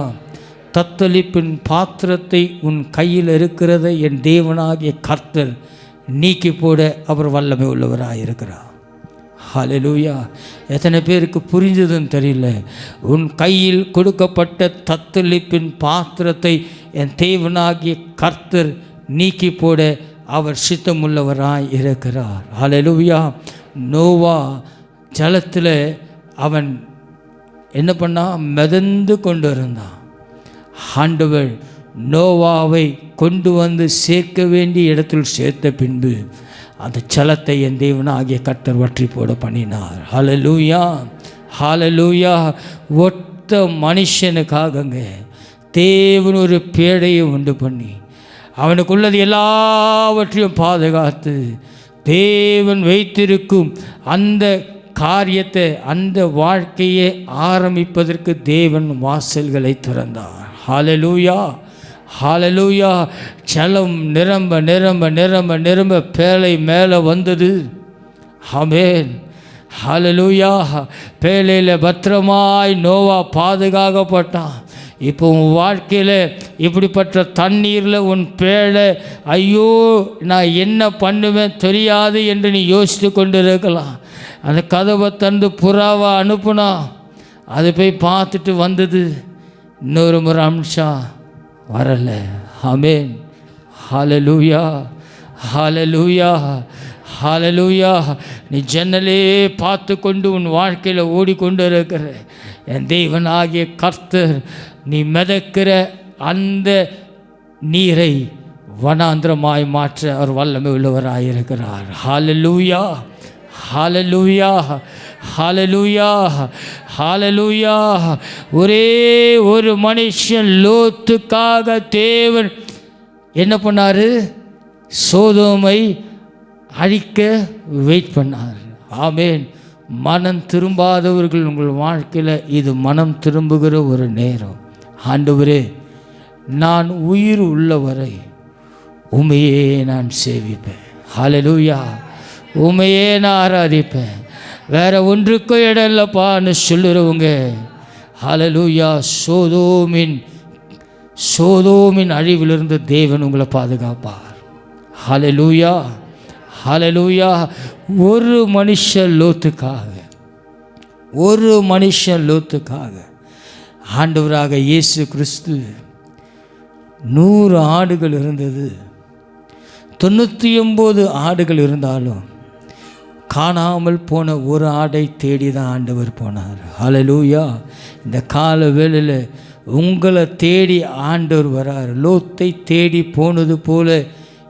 தத்தளிப்பின் பாத்திரத்தை உன் கையில் இருக்கிறதை என் தேவனாகிய கர்த்தர் நீக்கி போட அவர் வல்லமை உள்ளவராக இருக்கிறார். ஹல்லேலூயா. எத்தனை பேருக்கு புரிஞ்சதுன்னு தெரியல. உன் கையில் கொடுக்கப்பட்ட தத்தளிப்பின் பாத்திரத்தை என் தேவனாகிய கர்த்தர் நீக்கி போட அவர் சித்தமுள்ளவராய் இருக்கிறார். ஹல்லேலூயா. நோவா ஜலத்தில் அவன் என்ன பண்ணான்? மிதந்து கொண்டு இருந்தான். ஆண்டவர் நோவாவை கொண்டு வந்து சேர்க்க வேண்டிய இடத்தில் சேர்த்த பின்பு அந்த ஜலத்தை என் தேவனாகிய கர்த்தர் வற்றி போட பண்ணினார். ஹல்லேலூயா, ஹல்லேலூயா. ஒத்த மனுஷனுக்காகங்க தேவன் ஒரு பேடையை உண்டு பண்ணி அவனுக்குள்ளது எல்லாவற்றையும் பாதுகாத்து தேவன் வைத்திருக்கும் அந்த காரியத்தை, அந்த வாழ்க்கையை ஆரம்பிப்பதற்கு தேவன் வாசல்களை திறந்தார். ஹல்லேலூயா, ஹல்லேலூயா. ஜலம் நிரம்ப நிரம்ப நிரம்ப நிரம்ப பேழை மேலே வந்தது. ஆமென், ஹல்லேலூயா. பேழையில் பத்திரமாய் நோவா பாதுகாக்கப்பட்டான். இப்போ உன் வாழ்க்கையில் இப்படிப்பட்ட தண்ணீரில் உன் பேழை, ஐயோ நான் என்ன பண்ணுவேன் தெரியாது என்று நீ யோசித்து கொண்டு இருக்கலாம். அந்த கதவை தந்து புறாவை அனுப்புனா அது போய் பார்த்துட்டு வந்தது. இன்னொரு முறை அம்சா வரலை. ஆமென், ஹல்லேலூயா, ஹல்லேலூயா, ஹல்லேலூயா. நீ ஜன்னலே பார்த்து கொண்டு உன் வாழ்க்கையில் ஓடிக்கொண்டு இருக்கிற என் தேவனாகிய கர்த்தர் நீ மிதக்கிற அந்த நீரை வனாந்திரமாய் மாற்ற அவர் வல்லமை உள்ளவராயிருக்கிறார். ஹல்லேலூயா, ஹல்லேலூயா, ஹல்லேலூயா, ஹல்லேலூயா. ஒரே ஒரு மனுஷன் லோத்துக்காக தேவன் என்ன பண்ணார்? சோதோமை அழிக்க வெயிட் பண்ணார். ஆமென். மனம் திரும்பாதவர்கள் உங்கள் வாழ்க்கையில் இது மனம் திரும்புகிற ஒரு நேரம். ஆண்டவரே, நான் உயிர் உள்ளவரை உமையே நான் சேவிப்பேன். ஹல்லேலூயா. உமையே நான் ஆராதிப்பேன், வேற ஒன்றுக்கும் இடம் இல்லைப்பான்னு சொல்லுறவங்க, ஹல்லேலூயா, சோதோமின் அழிவிலிருந்து தேவன் உங்களை பாதுகாப்பார். ஹல்லேலூயா, ஹல்லேலூயா. ஒரு மனுஷன் லோத்துக்காக ஆண்டவராக இயேசு கிறிஸ்து 100 ஆடுகள் இருந்தது. 99 ஆடுகள் இருந்தாலும் காணாமல் போன ஒரு ஆடை தேடி தான் ஆண்டவர் போனார். ஹல்லேலூயா. இந்த கால வேளையில் உங்களை தேடி ஆண்டவர் வரார். லோத்தை தேடி போனது போல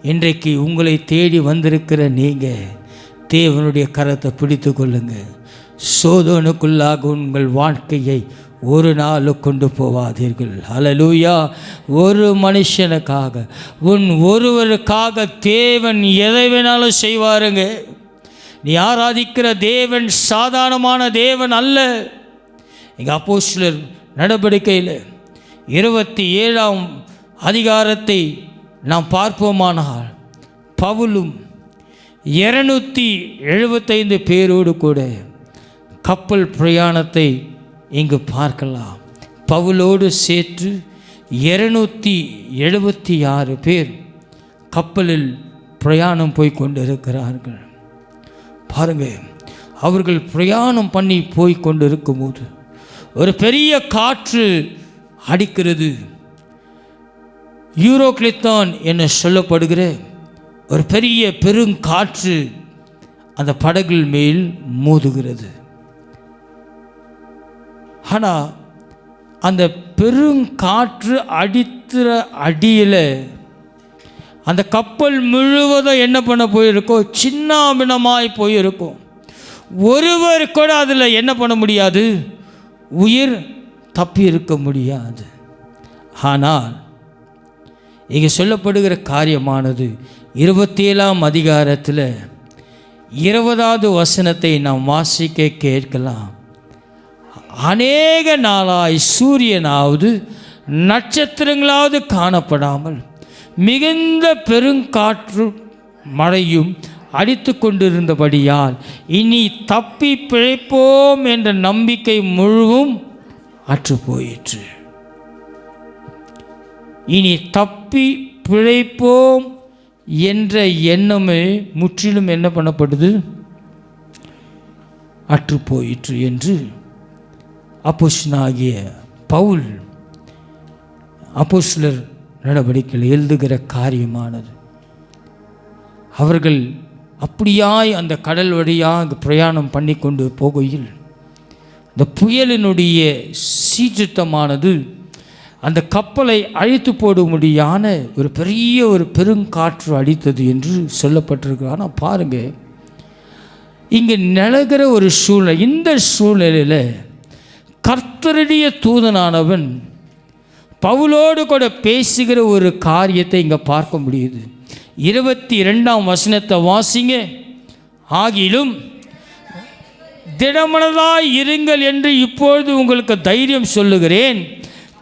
இன்றைக்கு உங்களை தேடி வந்திருக்கிற நீங்கள் தேவனுடைய கரத்தை பிடித்து கொள்ளுங்க. சோதனுக்குள்ளாக உங்கள் வாழ்க்கையை ஒரு நாள் கொண்டு போவாதீர்கள். ஹல்லேலூயா. ஒரு மனுஷனுக்காக, ஒருவருக்காக தேவன் எதை வேணாலும் செய்வாருங்க. நீ ஆராதிக்கிற தேவன் சாதாரணமான தேவன் அல்ல. எங்கள் அப்போஸ்தலர் நடவடிக்கையில் 27ஆம் அதிகாரத்தை நாம் பார்ப்போமானால், பவுலும் 275 பேரோடு கூட கப்பல் பிரயாணத்தை இங்கு பார்க்கலாம். பவுலோடு சேர்த்து 276 பேர் கப்பலில் பிரயாணம் போய் கொண்டிருக்கிறார்கள். பாருங்கள், அவர்கள் பிரயாணம் பண்ணி போய் கொண்டிருக்கும்போது ஒரு பெரிய காற்று அடிக்கிறது. யூரோக்ளித்தான் என சொல்லப்படுகிற ஒரு பெரிய பெருங்காற்று அந்த படகில் மேல் மோதுகிறது. ஆனால் அந்த பெருங்காற்று அடித்துற அடியில் அந்த கப்பல் முழுவதும் என்ன பண்ண போயிருக்கோம், சின்னாபின்னமாய் போயிருக்கும். ஒருவர் கூட அதில் என்ன பண்ண முடியாது, உயிர் தப்பி இருக்க முடியாது. ஆனால் இங்கே சொல்லப்படுகிற காரியமானது 27ஆம் அதிகாரத்தில் 20வது வசனத்தை நாம் வாசிக்க கேட்கலாம். அநேக நாளாய் சூரியனாவது நட்சத்திரங்களாவது காணப்படாமல் மிகுந்த பெருங்காற்று மழையும் அடித்து கொண்டிருந்தபடியால் இனி தப்பி பிழைப்போம் என்ற நம்பிக்கை முழுவதும் அற்று போயிற்று. இனி தப்பி பிழைப்போம் என்ற எண்ணமே முற்றிலும் என்ன பண்ணப்படுது, அற்று போயிற்று என்று அப்போஸ்தலனாகிய பவுல் அப்போஸ்தலர் நடவடிக்கையில் எழுதுகிற காரியமானது. அவர்கள் அப்படியாய் அந்த கடல் வழியாக பிரயாணம் பண்ணி கொண்டு போகையில் இந்த புயலினுடைய சீற்றமானது அந்த கப்பலை அழித்து போடும்படியான ஒரு பெருங்காற்று அடித்தது என்று சொல்லப்பட்டிருக்கு. ஆனால் பாருங்கள், இங்கே நிலகிற ஒரு சூழ்நிலை, இந்த சூழ்நிலையில் கர்த்தருடைய தூதனானவன் பவுலோடு கூட பேசுகிற ஒரு காரியத்தை இங்கே பார்க்க முடியுது. 22ஆம் வசனத்தை வாசிங்க. ஆகிலும் திடமனதாய் இருங்கள் என்று இப்பொழுது உங்களுக்கு தைரியம் சொல்லுகிறேன்.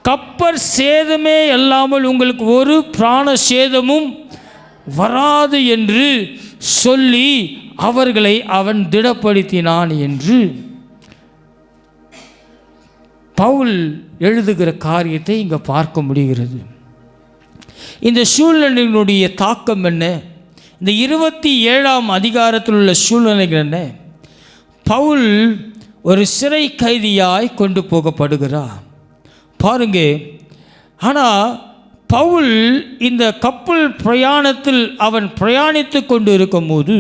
கப்பல் சேதமே அல்லாமல் உங்களுக்கு ஒரு பிராண சேதமும் வராது என்று சொல்லி அவர்களை அவன் திடப்படுத்தினான் என்று பவுல் எழுதுகிற காரியத்தை இங்கே பார்க்க முடிகிறது. இந்த சூழ்நிலையினுடைய தாக்கம் என்ன, இந்த 27ஆம் அதிகாரத்தில் உள்ள சூழ்நிலைகள் என்ன? பவுல் ஒரு சிறை கைதியாய் கொண்டு போகப்படுகிறார். பாருங்க, ஆனால் பவுல் இந்த கப்பல் பிரயாணத்தில் அவன் பிரயாணித்து கொண்டு இருக்கும்போது,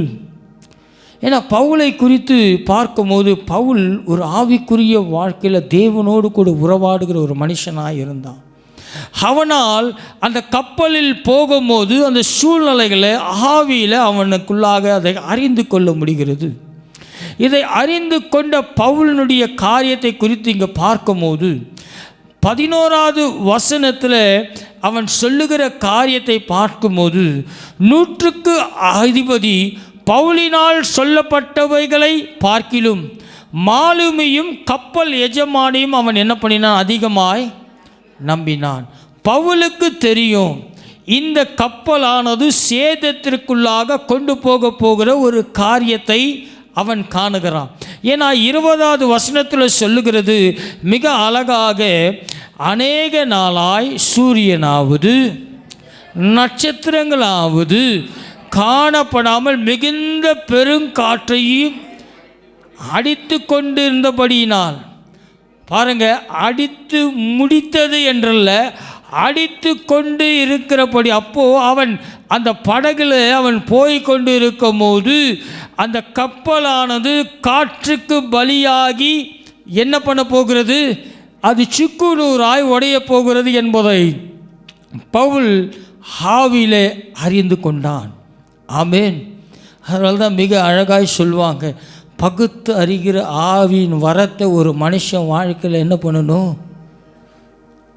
ஏன்னா பவுலை குறித்து பார்க்கும்போது பவுல் ஒரு ஆவிக்குரிய வாழ்க்கையில் தேவனோடு கூட உறவாடுகிற ஒரு மனுஷனாக இருந்தான். அவனால் அந்த கப்பலில் போகும்போது அந்த சூழ்நிலைகளை ஆவியில் அவனுக்குள்ளாக அதை அறிந்து கொள்ள முடிகிறது. இதை அறிந்து கொண்ட பவுலினுடைய காரியத்தை குறித்து இங்கே பார்க்கும்போது 11வது வசனத்தில் அவன் சொல்லுகிற காரியத்தை பார்க்கும்போது, 100க்கு அதிபதி பவுலினால் சொல்லப்பட்டவைகளை பார்க்கிலும் மாலுமியும் கப்பல் எஜமானியும் அவன் என்ன பண்ணினான், அதிகமாய் நம்பினான். பவுலுக்கு தெரியும் இந்த கப்பலானது சேதத்திற்குள்ளாக கொண்டு போகிற ஒரு காரியத்தை அவன் காணுகிறான். ஏன்னா 20வது வசனத்தில் சொல்லுகிறது மிக அழகாக, அநேக நாளாய் சூரியனாவது நட்சத்திரங்களாவது காணப்படாமல் மிகுந்த பெருங்காற்றையும் அடித்து கொண்டிருந்தபடியினால், பாருங்க, அடித்து முடித்தது என்றல்ல, அடித்து கொண்டு இருக்கிறபடி. அப்போது அவன் அந்த படகுல அவன் போய் கொண்டு இருக்கும் போது அந்த கப்பலானது காற்றுக்கு பலியாகி என்ன பண்ண போகிறது, அது சுக்குநூறாய் உடைய போகிறது என்பதை பவுல் ஆவியிலே அறிந்து கொண்டான். ஆமேன். அதனால தான் மிக அழகாய் சொல்லுவாங்க, பகுத்து அறிகிற ஆவியின் வரத்தை ஒரு மனுஷன் வாழ்க்கையில் என்ன பண்ணணும்?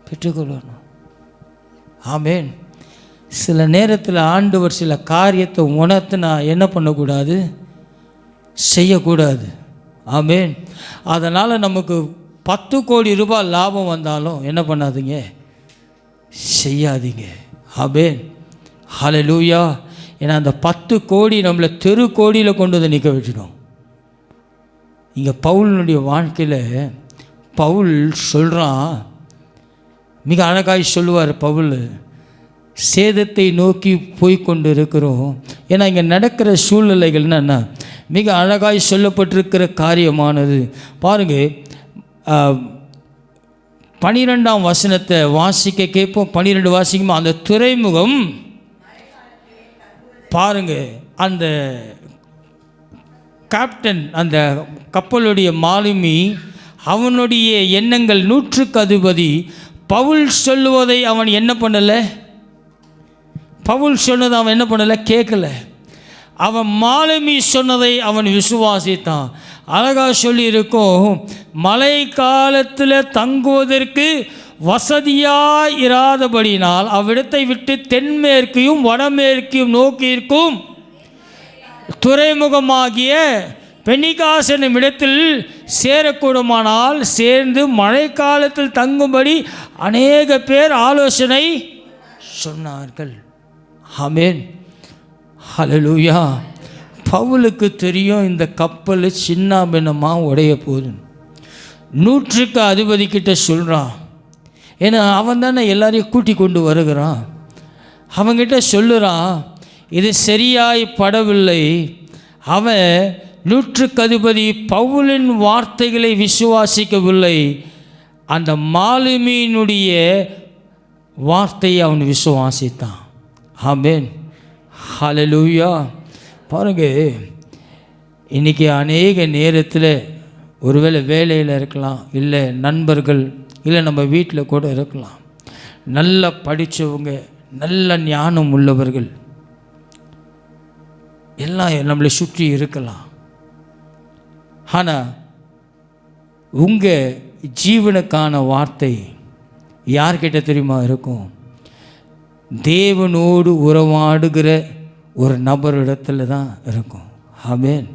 பெற்றுக்கொள்ளணும். ஆமேன். சில நேரத்தில் ஆண்டவர் சில காரியத்தை உணர்த்தினா என்ன பண்ணக்கூடாது? செய்யக்கூடாது. ஆமேன். அதனால் நமக்கு 10 கோடி ரூபாய் லாபம் வந்தாலும் என்ன பண்ணாதீங்க? செய்யாதீங்க. ஆமேன். ஹல்லேலூயா. ஏன்னா அந்த 10 கோடி நம்மளை தெரு கோடியில் கொண்டு வந்து நிற்க வச்சிடும். இங்கே பவுலினுடைய வாழ்க்கையில் பவுல் சொல்கிறான், மிக அழகாய் சொல்லுவார் பவுல், சேதத்தை நோக்கி போய்கொண்டு இருக்கிறோம். ஏன்னா இங்கே நடக்கிற சூழ்நிலைகள் என்னென்னா மிக அழகாய் சொல்லப்பட்டிருக்கிற காரியமானது. பாருங்கள், 12ஆம் வசனத்தை வாசிக்க கேட்போம். 12 வாசிக்குமா? அந்த துறைமுகம் பாருங்க, அந்த கேப்டன், அந்த கப்பலுடைய மாலுமி, அவனுடைய எண்ணங்கள் 100க்கு அதிபதி. பவுல் சொல்லுவதை அவன் என்ன பண்ணலை? பவுல் சொன்னதை அவன் என்ன பண்ணலை? கேட்கல. அவன் மாலுமி சொன்னதை அவன் விசுவாசித்தான். அழகாக சொல்லியிருக்கோம், மழை காலத்தில் தங்குவதற்கு வசதியாக இராதபடினால் அவ்விடத்தை விட்டு தென்மேற்கையும் வடமேற்கையும் நோக்கியிருக்கும் துறைமுகமாகிய பெனிகாஸ் என்னும் இடத்தில் சேரக்கூடுமானால் சேர்ந்து மழை காலத்தில் தங்கும்படி அநேக பேர் ஆலோசனை சொன்னார்கள். ஆமென். ஹல்லேலூயா. பவுலுக்கு தெரியும் இந்த கப்பல் சின்ன பின்னமாக உடைய போகுது. 100க்கு அதிபதிக்கிட்ட சொல்கிறான். ஏன்னா அவன் தானே எல்லாரையும் கூட்டி கொண்டு வருகிறான். அவங்கிட்ட சொல்லுறான், இது சரியாய் படவில்லை. அவன் 100க்கு அதிபதி பவுலின் வார்த்தைகளை விசுவாசிக்கவில்லை. அந்த மாலுமியினுடைய வார்த்தையை அவன் விசுவாசித்தான். ஆமென். ஹல்லேலூயா. பாருங்க, இன்றைக்கி அநேக நேரத்தில் ஒருவேளை வேலையில் இருக்கலாம், இல்லை நண்பர்கள், இல்லை நம்ம வீட்டில் கூட இருக்கலாம். நல்லா படித்தவங்க, நல்ல ஞானம் உள்ளவர்கள் எல்லாம் நம்மளை சுற்றி இருக்கலாம். ஆனால் உங்கள் ஜீவனுக்கான வார்த்தை யார்கிட்ட தெரியுமா இருக்கும்? தேவனோடு உறவாடுகிற ஒரு நபரிடத்துல தான் இருக்கும். ஆமென்.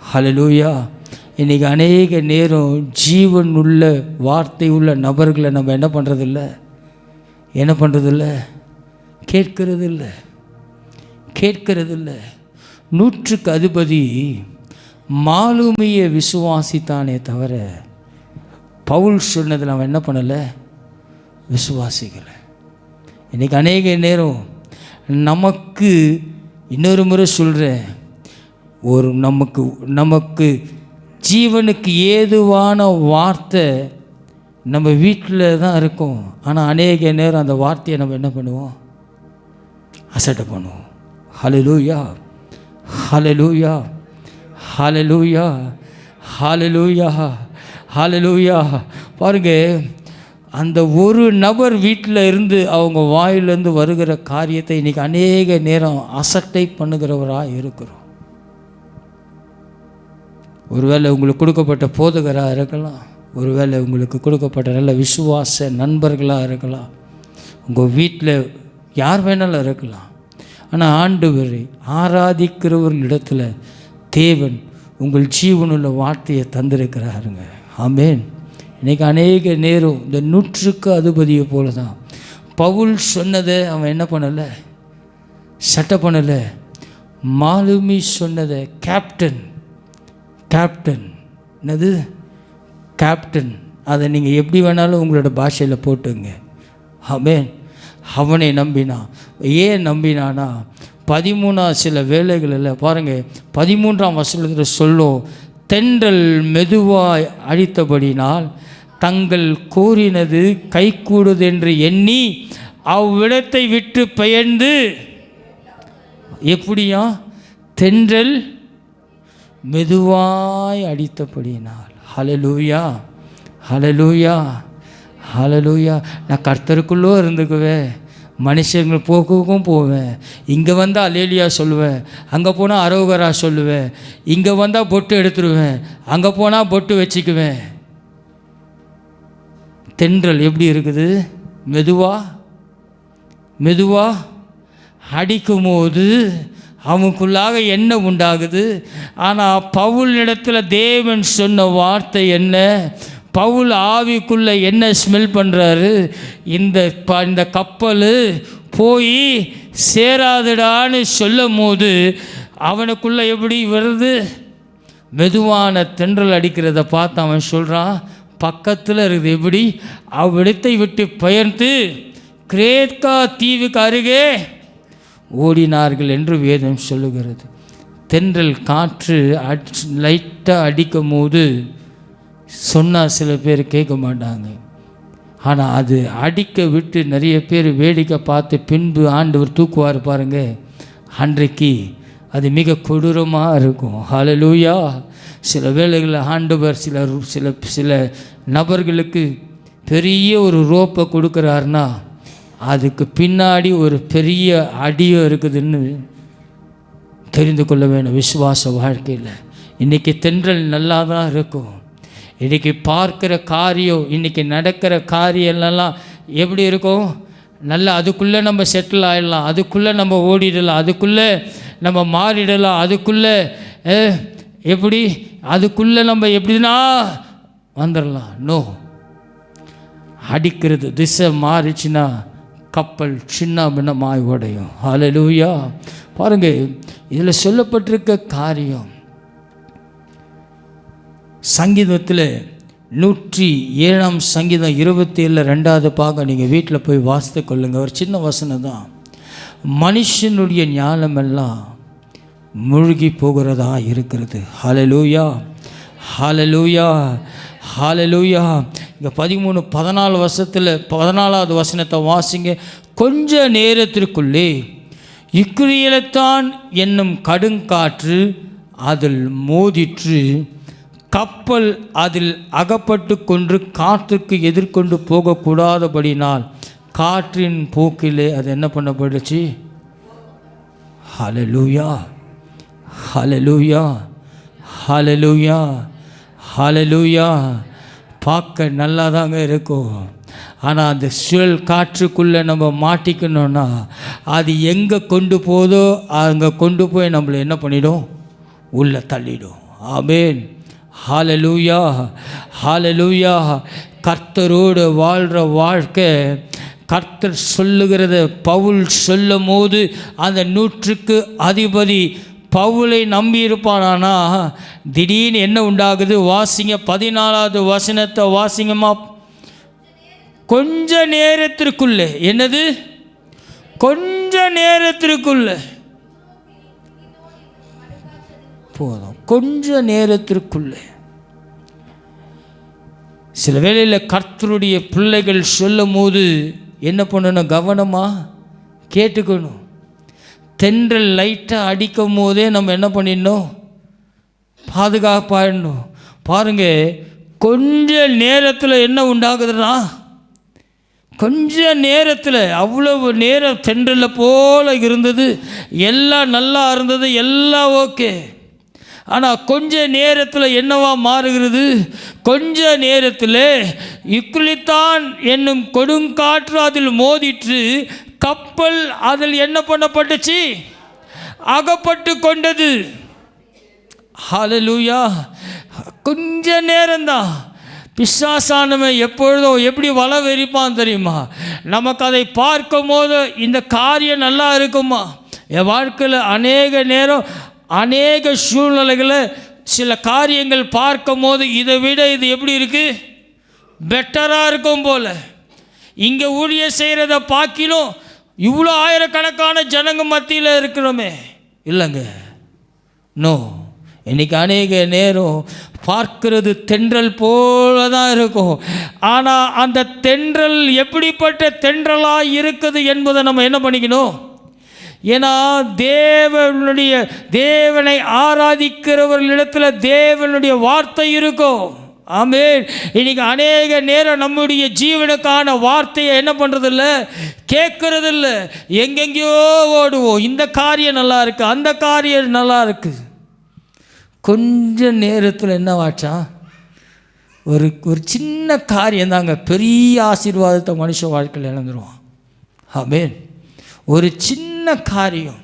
ஹல்லேலூயா. இன்றைக்கி அநேக நேரம் ஜீவன் உள்ள வார்த்தை உள்ள நபர்களை நம்ம என்ன பண்ணுறதில்ல? கேட்கறதில்ல. 100க்கு அதிபதி மாலுமியை விசுவாசித்தானே தவிர பவுல் சொன்னதில் அவன் என்ன பண்ணலை? விசுவாசிக்கலை. இன்றைக்கி அநேக நேரம் நமக்கு, இன்னொரு முறை சொல்கிறேன், ஒரு நமக்கு ஜீவனுக்கு ஏதுவான வார்த்தை நம்ம வீட்டில் தான் இருக்கும். ஆனால் அநேக நேரம் அந்த வார்த்தையை நம்ம என்ன பண்ணுவோம்? அசட்டை பண்ணுவோம். ஹல்லேலூயா. ஹல்லேலூயா. ஹல்லேலூயா. ஹல்லேலூயா. ஹல்லேலூயா. பாருங்க, அந்த ஒரு நபர் வீட்டில் இருந்து அவங்க வாயிலிருந்து வருகிற காரியத்தை இன்றைக்கி அநேக நேரம் அசட்டை பண்ணுகிறவராக இருக்கிறோம். ஒருவேளை உங்களுக்கு கொடுக்கப்பட்ட போதகராக இருக்கலாம், ஒருவேளை உங்களுக்கு கொடுக்கப்பட்ட நல்ல விசுவாச நண்பர்களாக இருக்கலாம், உங்கள் வீட்டில் யார் வேணாலும் இருக்கலாம். ஆனால் ஆண்டவரை ஆராதிக்கிறவர்களிடத்தில் தேவன் உங்கள் ஜீவனுள்ள வார்த்தையை தந்திருக்கிறாருங்க. ஆமென். இன்றைக்கி அநேக நேரம் இந்த 100க்கு அதிபதியை போல தான் பவுல் சொன்னதை அவன் என்ன பண்ணலை? சட்டை பண்ணலை. மாலுமி சொன்னதை கேப்டன் என்னது? கேப்டன். அதை நீங்கள் எப்படி வேணாலும் உங்களோட பாஷையில் போட்டுங்க. ஆமென். அவனை நம்பினான். ஏன் நம்பினானா? 13 சில வேலைகளில் பாருங்கள், 13ஆம் வசனத்தில் சொல்லும், தென்றல் மெதுவாய் அழித்தபடினால் தங்கள் கோரினது கைகூடுது என்று எண்ணி அவ்விடத்தை விட்டு பெயர்ந்து. எப்படியா? தென்றல் மெதுவாய் அடித்தபடினால். ஹல்லேலூயா. ஹல்லேலூயா. ஹல்லேலூயா. நான் கர்த்தருக்குள்ளே இருந்துக்குவேன், மனுஷங்கள் போக்குக்கும் போவேன், இங்கே வந்தால் அல்லேலியா சொல்லுவேன், அங்கே போனால் அரோகரா சொல்லுவேன், இங்கே வந்தால் பொட்டு எடுத்துருவேன், அங்கே போனால் பொட்டு வச்சுக்குவேன். தென்றல் எப்படி இருக்குது? மெதுவாக அடிக்கும் போது அவனுக்குள்ளாக என்ன உண்டாகுது? ஆனால் பவுல் இடத்துல தேவன் சொன்ன வார்த்தை என்ன? பவுல் ஆவிக்குள்ளே என்ன ஸ்மெல் பண்ணுறாரு? இந்த கப்பல் போய் சேராதுடான்னு சொல்லும் போது அவனுக்குள்ளே எப்படி வருது? மெதுவான தென்றல் அடிக்கிறத பார்த்து அவன் சொல்கிறான், பக்கத்தில் இருக்குது. எப்படி? அவ்விடத்தை விட்டு பெயர்ந்து கிரேத்கா தீவுக்கு அருகே ஓடினார்கள் என்று வேதம் சொல்லுகிறது. தென்றல் காற்று லைட்டாக அடிக்கும் போது சொன்னால் சில பேர் கேட்க மாட்டாங்க. ஆனால் அது அடிக்க விட்டு நிறைய பேர் வேடிக்கை பார்த்து பின்பு ஆண்டவர் தூக்குவார் பாருங்க, அன்றைக்கு அது மிக கொடூரமாக இருக்கும். ஹல்லேலூயா. சில வேளைகளில் ஆண்டவர் சில நபர்களுக்கு பெரிய ஒரு ரோப்பை கொடுக்குறாருன்னா அதுக்கு பின்னாடி ஒரு பெரிய அடியோ இருக்குதுன்னு தெரிந்து கொள்ள வேணும். விசுவாச வாழ்க்கையில் இன்றைக்கி தென்றல் நல்லா தான் இருக்கும். இன்றைக்கி பார்க்குற காரியம், இன்றைக்கி நடக்கிற காரியம்லாம் எப்படி இருக்கும்? நல்லா அதுக்குள்ளே நம்ம செட்டில் ஆகிடலாம், அதுக்குள்ளே நம்ம ஓடிடலாம், அதுக்குள்ளே நம்ம மாறிடலாம், அதுக்குள்ளே எப்படி அதுக்குள்ளே நம்ம எப்படின்னா வந்துடலாம். நோ, அடிக்கிறது திசை மாறிச்சுன்னா கப்பல் சின்ன பின்னமாய் உடையும். ஹல்லேலூயா. பாருங்கள், இதில் சொல்லப்பட்டிருக்க காரியம் சங்கீதத்தில் 107 சங்கீதம் 27 2வது பாகம் நீங்கள் வீட்டில் போய் வாசித்து கொள்ளுங்கள். ஒரு சின்ன வசனம் தான். மனுஷனுடைய ஞானமெல்லாம் மூழ்கி போகிறதா இருக்கிறது. ஹல்லேலூயா, ஹல்லேலூயா, ஹல்லேலூயா. இங்கே 14வது வசனத்தை வாசிங்க. கொஞ்ச நேரத்திற்குள்ளே இக்குரியலத்தான் என்னும் கடுங்காற்று அதில் மோதிற்று, கப்பல் அதில் அகப்பட்டு கொண்டு காற்றுக்கு எதிர்கொண்டு போகக்கூடாதபடினால் காற்றின் போக்கிலே அது என்ன பண்ணப்பட்டுச்சு? ஹல்லேலூயா, ஹல்லேலூயா, ஹல்லேலூயா, ஹல்லேலூயா. பார்க்க நல்லா தாங்க இருக்கும். ஆனால் அந்த சுழல் காற்றுக்குள்ளே நம்ம மாட்டிக்கணுன்னா அது எங்கே கொண்டு போதோ அங்கே கொண்டு போய் நம்மளை என்ன பண்ணிடும்? உள்ளே தள்ளிடும். ஆமென். ஹல்லேலூயா, ஹல்லேலூயா. கர்த்தரோடு வாழ்கிற வாழ்க்கை, கர்த்தர் சொல்லுகிறத பவுல் சொல்லும் போது அந்த 100க்கு அதிபதி பவுலை நம்பி இருப்பானா? திடீர்னு என்ன உண்டாகுது? வாசிங்க 14வது வசனத்தை வாசிங்கம்மா. கொஞ்ச நேரத்திற்குள்ளே, என்னது? கொஞ்ச நேரத்திற்குள்ளே போதும், கொஞ்ச நேரத்திற்குள்ளே. சில வேளையில் கர்த்தருடைய பிள்ளைகள் சொல்லும் போது என்ன பண்ணணும்? கவனமாக கேட்டுக்கணும். தென்றல் லைட்டாக அடிக்கும் போதே நம்ம என்ன பண்ணிடணும்? பாதுகாப்பாயிடணும். பாருங்கள், கொஞ்ச நேரத்தில் என்ன உண்டாகுதுன்னா, கொஞ்ச நேரத்தில் அவ்வளவு நேரம் தென்றலில் போல் இருந்தது, எல்லாம் நல்லா இருந்தது, எல்லாம் ஓகே. ஆனால் கொஞ்ச நேரத்தில் என்னவா மாறுகிறது? கொஞ்ச நேரத்தில் இக்குலித்தான் என்னும் கொடுங்காற்று அதில் மோதிற்று, கப்பல் அதில் என்ன பண்ணப்பட்டுச்சு? அகப்பட்டு கொண்டது. ஹல்லேலூயா. கொஞ்ச நேரம்தான். பிசாசானவன் எப்பொழுதும் எப்படி வலை வெறிப்பான் தெரியுமா? நமக்கு அதை பார்க்கும் போது இந்த காரியம் நல்லா இருக்குமா? என் வாழ்க்கையில் அநேக நேரம் அநேக சூழ்நிலைகளை சில காரியங்கள் பார்க்கும் போது இதை விட இது எப்படி இருக்குது? பெட்டராக இருக்கும் போல். இங்கே ஊழியம் செய்கிறத பார்க்கிலும் இவ்வளோ ஆயிரக்கணக்கான ஜனங்க மத்தியில் இருக்கிறோமே. இல்லைங்க, நோ. இன்றைக்கி அநேக நேரம் பார்க்கிறது தென்றல் போல தான் இருக்கும். ஆனால் அந்த தென்றல் எப்படிப்பட்ட தென்றலாக இருக்குது என்பதை நம்ம என்ன பண்ணிக்கணும்? ஏன்னா தேவனை ஆராதிக்கிறவர்களிடத்தில் தேவனுடைய வார்த்தை இருக்கும். ஆமென். இன்னைக்கு அநேக நேரம் நம்முடைய ஜீவனுக்கான வார்த்தையை என்ன பண்ணுறதில்ல, கேட்கறதில்ல. எங்கெங்கேயோ ஓடுவோம். இந்த காரியம் நல்லா இருக்கு, அந்த காரியம் நல்லா இருக்கு. கொஞ்ச நேரத்தில் என்னவாச்சா, ஒரு சின்ன காரியம் தாங்க பெரிய ஆசீர்வாதத்தை மனுஷ வாழ்க்கையில் இழந்துருவான். ஆமென். ஒரு சின்ன காரியம்,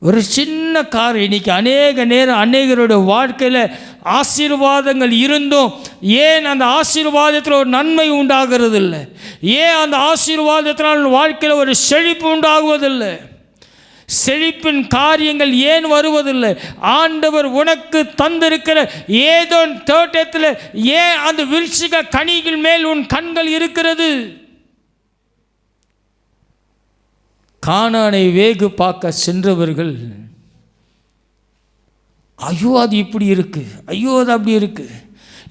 ஒரு சின்ன காரியம் இன்னைக்கு அநேக நேரம் அநேகருடைய வாழ்க்கையில் ஆசீர்வாதங்கள் இருந்தும் ஏன் அந்த ஆசீர்வாதத்தில் ஒரு நன்மை உண்டாகிறது இல்லை? ஏன் அந்த ஆசீர்வாதத்தினால் வாழ்க்கையில் ஒரு செழிப்பு உண்டாகுவதில்லை? செழிப்பின் காரியங்கள் ஏன் வருவதில்லை? ஆண்டவர் உனக்கு தந்திருக்கிற ஏதோ தோட்டத்தில் ஏன் அந்த விருட்சிக கனிகள் மேல் உன் கண்கள் இருக்கிறது? கானானை வேகு பார்க்க சென்றவர்கள், ஐயோ அது இப்படி இருக்கு, ஐயோ அது அப்படி இருக்கு,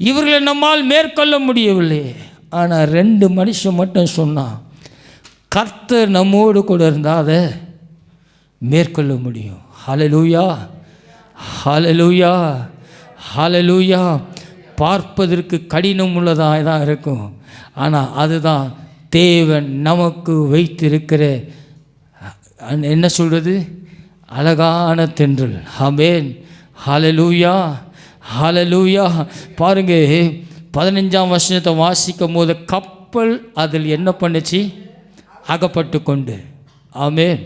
இவர்களை நம்மால் மேற்கொள்ள முடியவில்லை. ஆனால் 2 மனுஷன் மட்டும் சொன்னான், கர்த்தர் நம்மோடு கூட இருந்தால் அதை மேற்கொள்ள முடியும். ஹல்லேலூயா, ஹல்லேலூயா, ஹல்லேலூயா. பார்ப்பதற்கு கடினம் உள்ளதாக தான் இருக்கும், ஆனால் அதுதான் தேவன் நமக்கு வைத்திருக்கிற என்ன சொல்கிறது, அழகான தென்றல். ஆமென். ஹல்லேலூயா, ஹல்லேலூயா. பாருங்க, 15ஆம் வசனத்தை வாசிக்கும் போது கப்பல் அதில் என்ன பண்ணுச்சு, அகப்பட்டு கொண்டு. ஆமென்.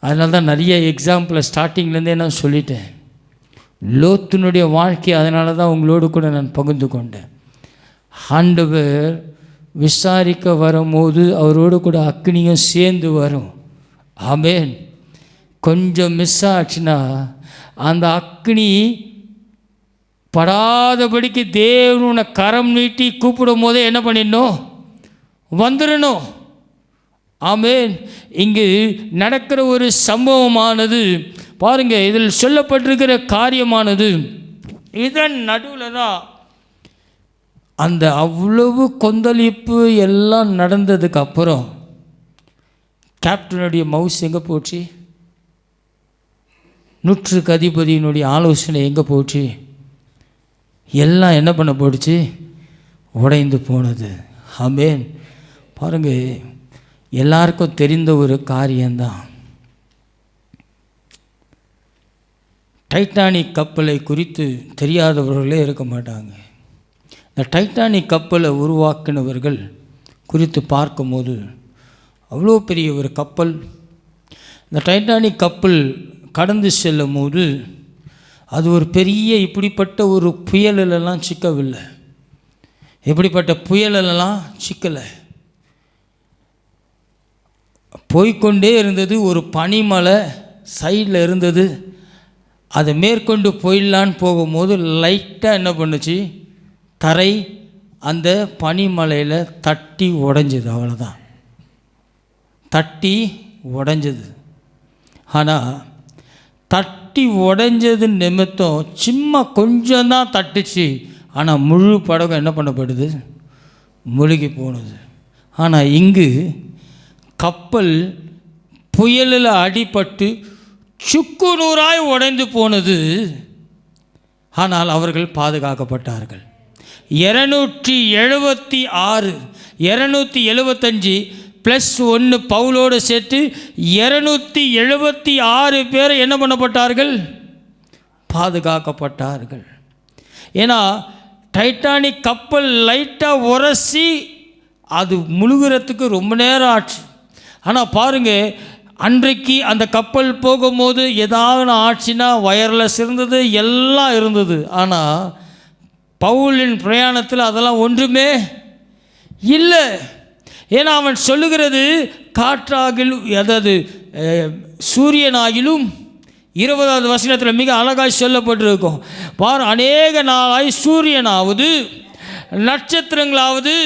அதனால தான் நிறைய எக்ஸாம்பிளை ஸ்டார்டிங்லேருந்தே நான் சொல்லிட்டேன். லோத்தினுடைய வாழ்க்கை அதனால தான் உங்களோடு கூட நான் பகிர்ந்து கொண்டேன். ஆண்டவர் விசாரிக்க வரும்போது அவரோடு கூட அக்னியும் சேர்ந்து வரும். ஆமென். கொஞ்சம் மிஸ் ஆச்சுன்னா அந்த அக்னி படாதபடிக்கு தேவனை கரம் நீட்டி கூப்பிடும் போதே என்ன பண்ணிடணும், வந்துடணும். ஆமென். இங்கு நடக்கிற ஒரு சம்பவமானது பாருங்க, இதில் சொல்லப்பட்டிருக்கிற காரியமானது இதன் நடுவில் தான் அந்த அவ்வளவு கொந்தளிப்பு எல்லாம் நடந்ததுக்கு அப்புறம் கேப்டனுடைய மவுஸ் எங்கே போச்சு, 100க்கு அதிபதியினுடைய ஆலோசனை எங்கே போச்சு, எல்லாம் என்ன பண்ண போடுச்சு, உடைந்து போனது. ஆமென். பாருங்க, எல்லாருக்கும் தெரிந்த ஒரு காரியம்தான். டைட்டானிக் கப்பலை குறித்து தெரியாதவர்களே இருக்க மாட்டாங்க. இந்த டைட்டானிக் கப்பலை உருவாக்கினவர்கள் குறித்து பார்க்கும்போது அவ்வளோ பெரிய ஒரு கப்பல். இந்த டைட்டானிக் கப்பல் கடந்து செல்லும் போது அது ஒரு பெரிய இப்படிப்பட்ட ஒரு புயலெல்லாம் சிக்கவில்லை, இப்படிப்பட்ட புயலெல்லாம் சிக்கலை, போய்கொண்டே இருந்தது. ஒரு பனிமலை சைடில் இருந்தது. அதை மேற்கொண்டு போயிடலான்னு போகும்போது லைட்டாக என்ன பண்ணுச்சு, தரை அந்த பனிமலையில் தட்டி உடைஞ்சது. அவ்வளோதான், தட்டி உடைஞ்சது. ஆனால் தட்டி உடைஞ்சது நிமித்தம் சும்மா கொஞ்சம்தான் தட்டுச்சு. ஆனால் முழு படகம் என்ன பண்ணப்படுது, முழுகி போனது. ஆனால் இங்கு கப்பல் புயலில் அடிபட்டு சுக்கு நூறாய் உடைந்து போனது. ஆனால் அவர்கள் பாதுகாக்கப்பட்டார்கள். 276 275 +1 பவுலோடு சேர்த்து 276 பேர் என்ன பண்ணப்பட்டார்கள், பாதுகாக்கப்பட்டார்கள். ஏன்னா டைட்டானிக் கப்பல் லைட்டாக உரசி அது முழுகிறதுக்கு ரொம்ப நேரம் ஆச்சு. ஆனால் பாருங்கள், அன்றைக்கு அந்த கப்பல் போகும்போது ஏதாவது ஆச்சுன்னா வயர்லெஸ் இருந்தது, எல்லாம் இருந்தது. ஆனால் பவுலின் பிரயாணத்தில் அதெல்லாம் ஒன்றுமே இல்லை. ஏன்னா அவன் சொல்லுகிறது, காற்றாகிலும் அதாவது சூரியனாகிலும் 20வது வசனத்தில் மிக அழகாய் சொல்லப்பட்டிருக்கும். பார், அநேக நாளாய் சூரியனாவது நட்சத்திரங்களாவது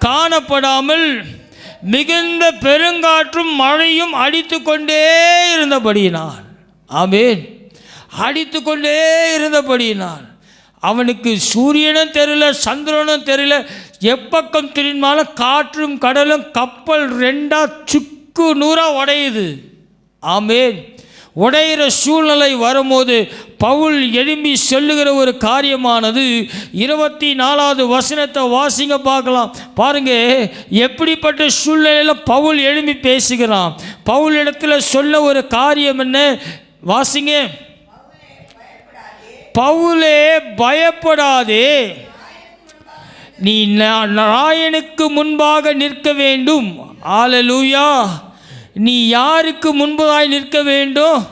காணப்படாமல் மிகுந்த பெருங்காற்றும் மழையும் அடித்து கொண்டே இருந்தபடியினால். ஆமென். அடித்து கொண்டே இருந்தபடியினால் அவனுக்கு சூரியனும் தெரியல, சந்திரனும் தெரியல, எப்பக்கம் திரும்பினாலும் காற்றும் கடலும் கப்பல் 2 சுக்கு நூறாக உடையுது. ஆமென். உடையிற சூழ்நிலை வரும்போது பவுல் எழும்பி சொல்லுகிற ஒரு காரியமானது 24வது வசனத்தை வாசிங்க பார்க்கலாம். பாருங்க, எப்படிப்பட்ட சூழ்நிலையில் பவுல் எழும்பி பேசுகிறான். பவுல் இடத்துல சொல்ல ஒரு காரியம் என்ன? வாசிங்க. பவுலே, பயப்படாதே, நீ ராயனுக்கு முன்பாக நிற்க வேண்டும். அல்லேலூயா. நீ யாருக்கு முன்பதாய் நிற்க வேண்டும்?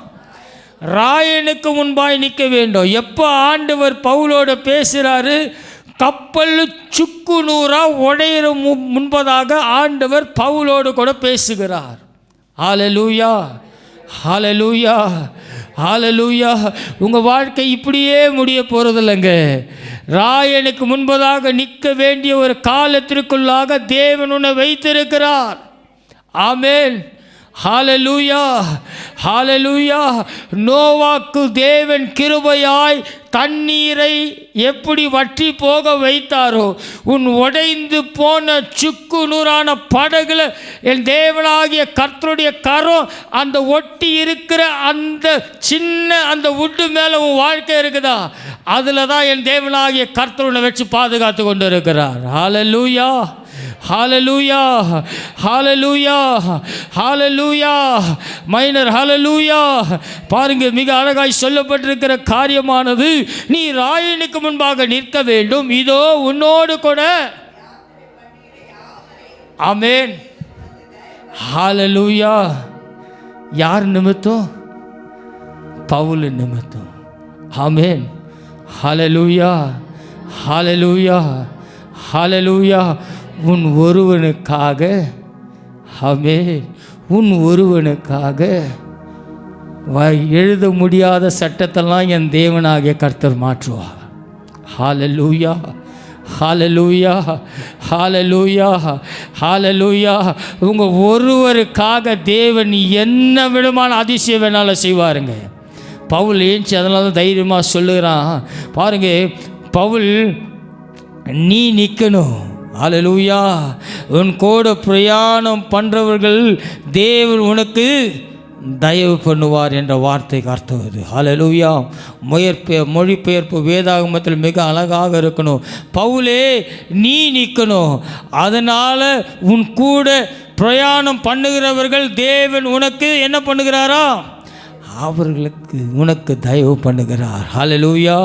ராயனுக்கு முன்பாய் நிற்க வேண்டும். எப்போ ஆண்டவர் பவுலோடு பேசுகிறாரு? கப்பல் சுக்கு நூறா உடையிற முன்பதாக ஆண்டவர் பவுலோடு கூட பேசுகிறார். அல்லேலூயா, அல்லேலூயா, அல்லேலூயா. உங்கள் வாழ்க்கை இப்படியே முடிய போகிறதில்லைங்க. ராயனுக்கு முன்பதாக நிற்க வேண்டிய ஒரு காலத்திற்குள்ளாக தேவன் உன்னை வைத்திருக்கிறார். ஆமென். ஹல்லேலூயா, ஹல்லேலூயா. நோவாக்கு தேவன் கிருபையாய் தண்ணீரை எப்படி வற்றி போக வைத்தாரோ, உன் உடைந்து போன சுக்கு நூறான படகுல என் தேவனாகிய கர்த்தருடைய கரம் அந்த ஒட்டி இருக்கிற அந்த சின்ன அந்த உட்டு மேலே உன் வாழ்க்கை இருக்குதா? அதில் தான் என் தேவனாகிய கர்த்தருனை வச்சு பாதுகாத்து கொண்டு இருக்கிறார். ஹல்லேலூயா, ஹல்லேலூயா, ஹல்லேலூயா, ஹல்லேலூயா. மைனர் ஹல்லேலூயா. பாருங்க, மிக அழகாய் சொல்லப்பட்டிருக்கிற காரியமானது, நீ ராயனுக்கு முன்பாக நிற்க வேண்டும், இதோ உன்னோடு கூட. ஆமென். ஹல்லேலூயா. யார் நிமித்தம்? பவுல் நிமித்தம். ஆமென். ஹல்லேலூயா, ஹல்லேலூயா, ஹல்லேலூயா. உன் ஒருவனுக்காக, ஆமென், உன் ஒருவனுக்காக எழுத முடியாத சட்டத்தெல்லாம் என் தேவனாகிய கர்த்தர் மாற்றுவார். ஹல்லேலூயா, ஹல்லேலூயா, ஹல்லேலூயா, ஹல்லேலூயா. உங்கள் ஒருவருக்காக தேவன் என்ன விதமான அதிசயம் வேணாலும் செய்வாருங்க. பவுல் ஏஞ்சி அதனால தான் தைரியமாக சொல்லுகிறான். பாருங்க, பவுல் நீ நிற்கணும். ஹல்லேலூயா. உன் கூட பிரயாணம் பண்ணுறவர்கள் தேவன் உனக்கு தயவு பண்ணுவார் என்ற வார்த்தைக்கு அர்த்தம் இது. ஹல்லேலூயா. மொழிபெயர்ப்பு வேதாகமத்தில் மிக அழகாக இருக்கணும். பவுலே, நீ நிற்கணும். அதனால் உன் கூட பிரயாணம் பண்ணுகிறவர்கள் தேவன் உனக்கு என்ன பண்ணுகிறாரா? அவர்களுக்கு உனக்கு தயவு பண்ணுகிறார். ஹல்லேலூயா,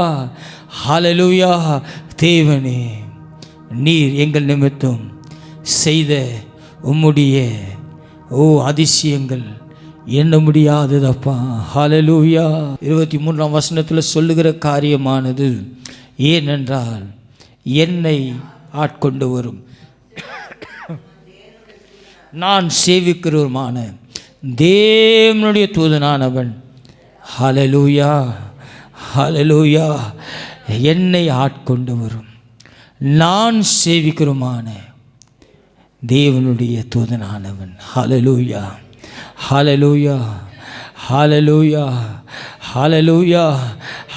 ஹல்லேலூயா. தேவனே, நீர் எங்கள் நிமித்தம் செய்த உம்முடைய அதிசயங்கள் எண்ண முடியாததப்பா. ஹல்லேலூயா. 23ஆம் வசனத்தில் சொல்லுகிற காரியமானது, ஏனென்றால் என்னை ஆட்கொண்டு வரும் நான் சேவிக்கிறவருமான தேவனுடைய தூதனானவன், ஹல்லேலூயா, ஹல்லேலூயா, என்னை ஆட்கொண்டு வரும் நான் சேவிக்கிறமான தேவனுடைய தூதனானவன். ஹல்லேலூயா, ஹல்லேலூயா, ஹல்லேலூயா, ஹல்லேலூயா.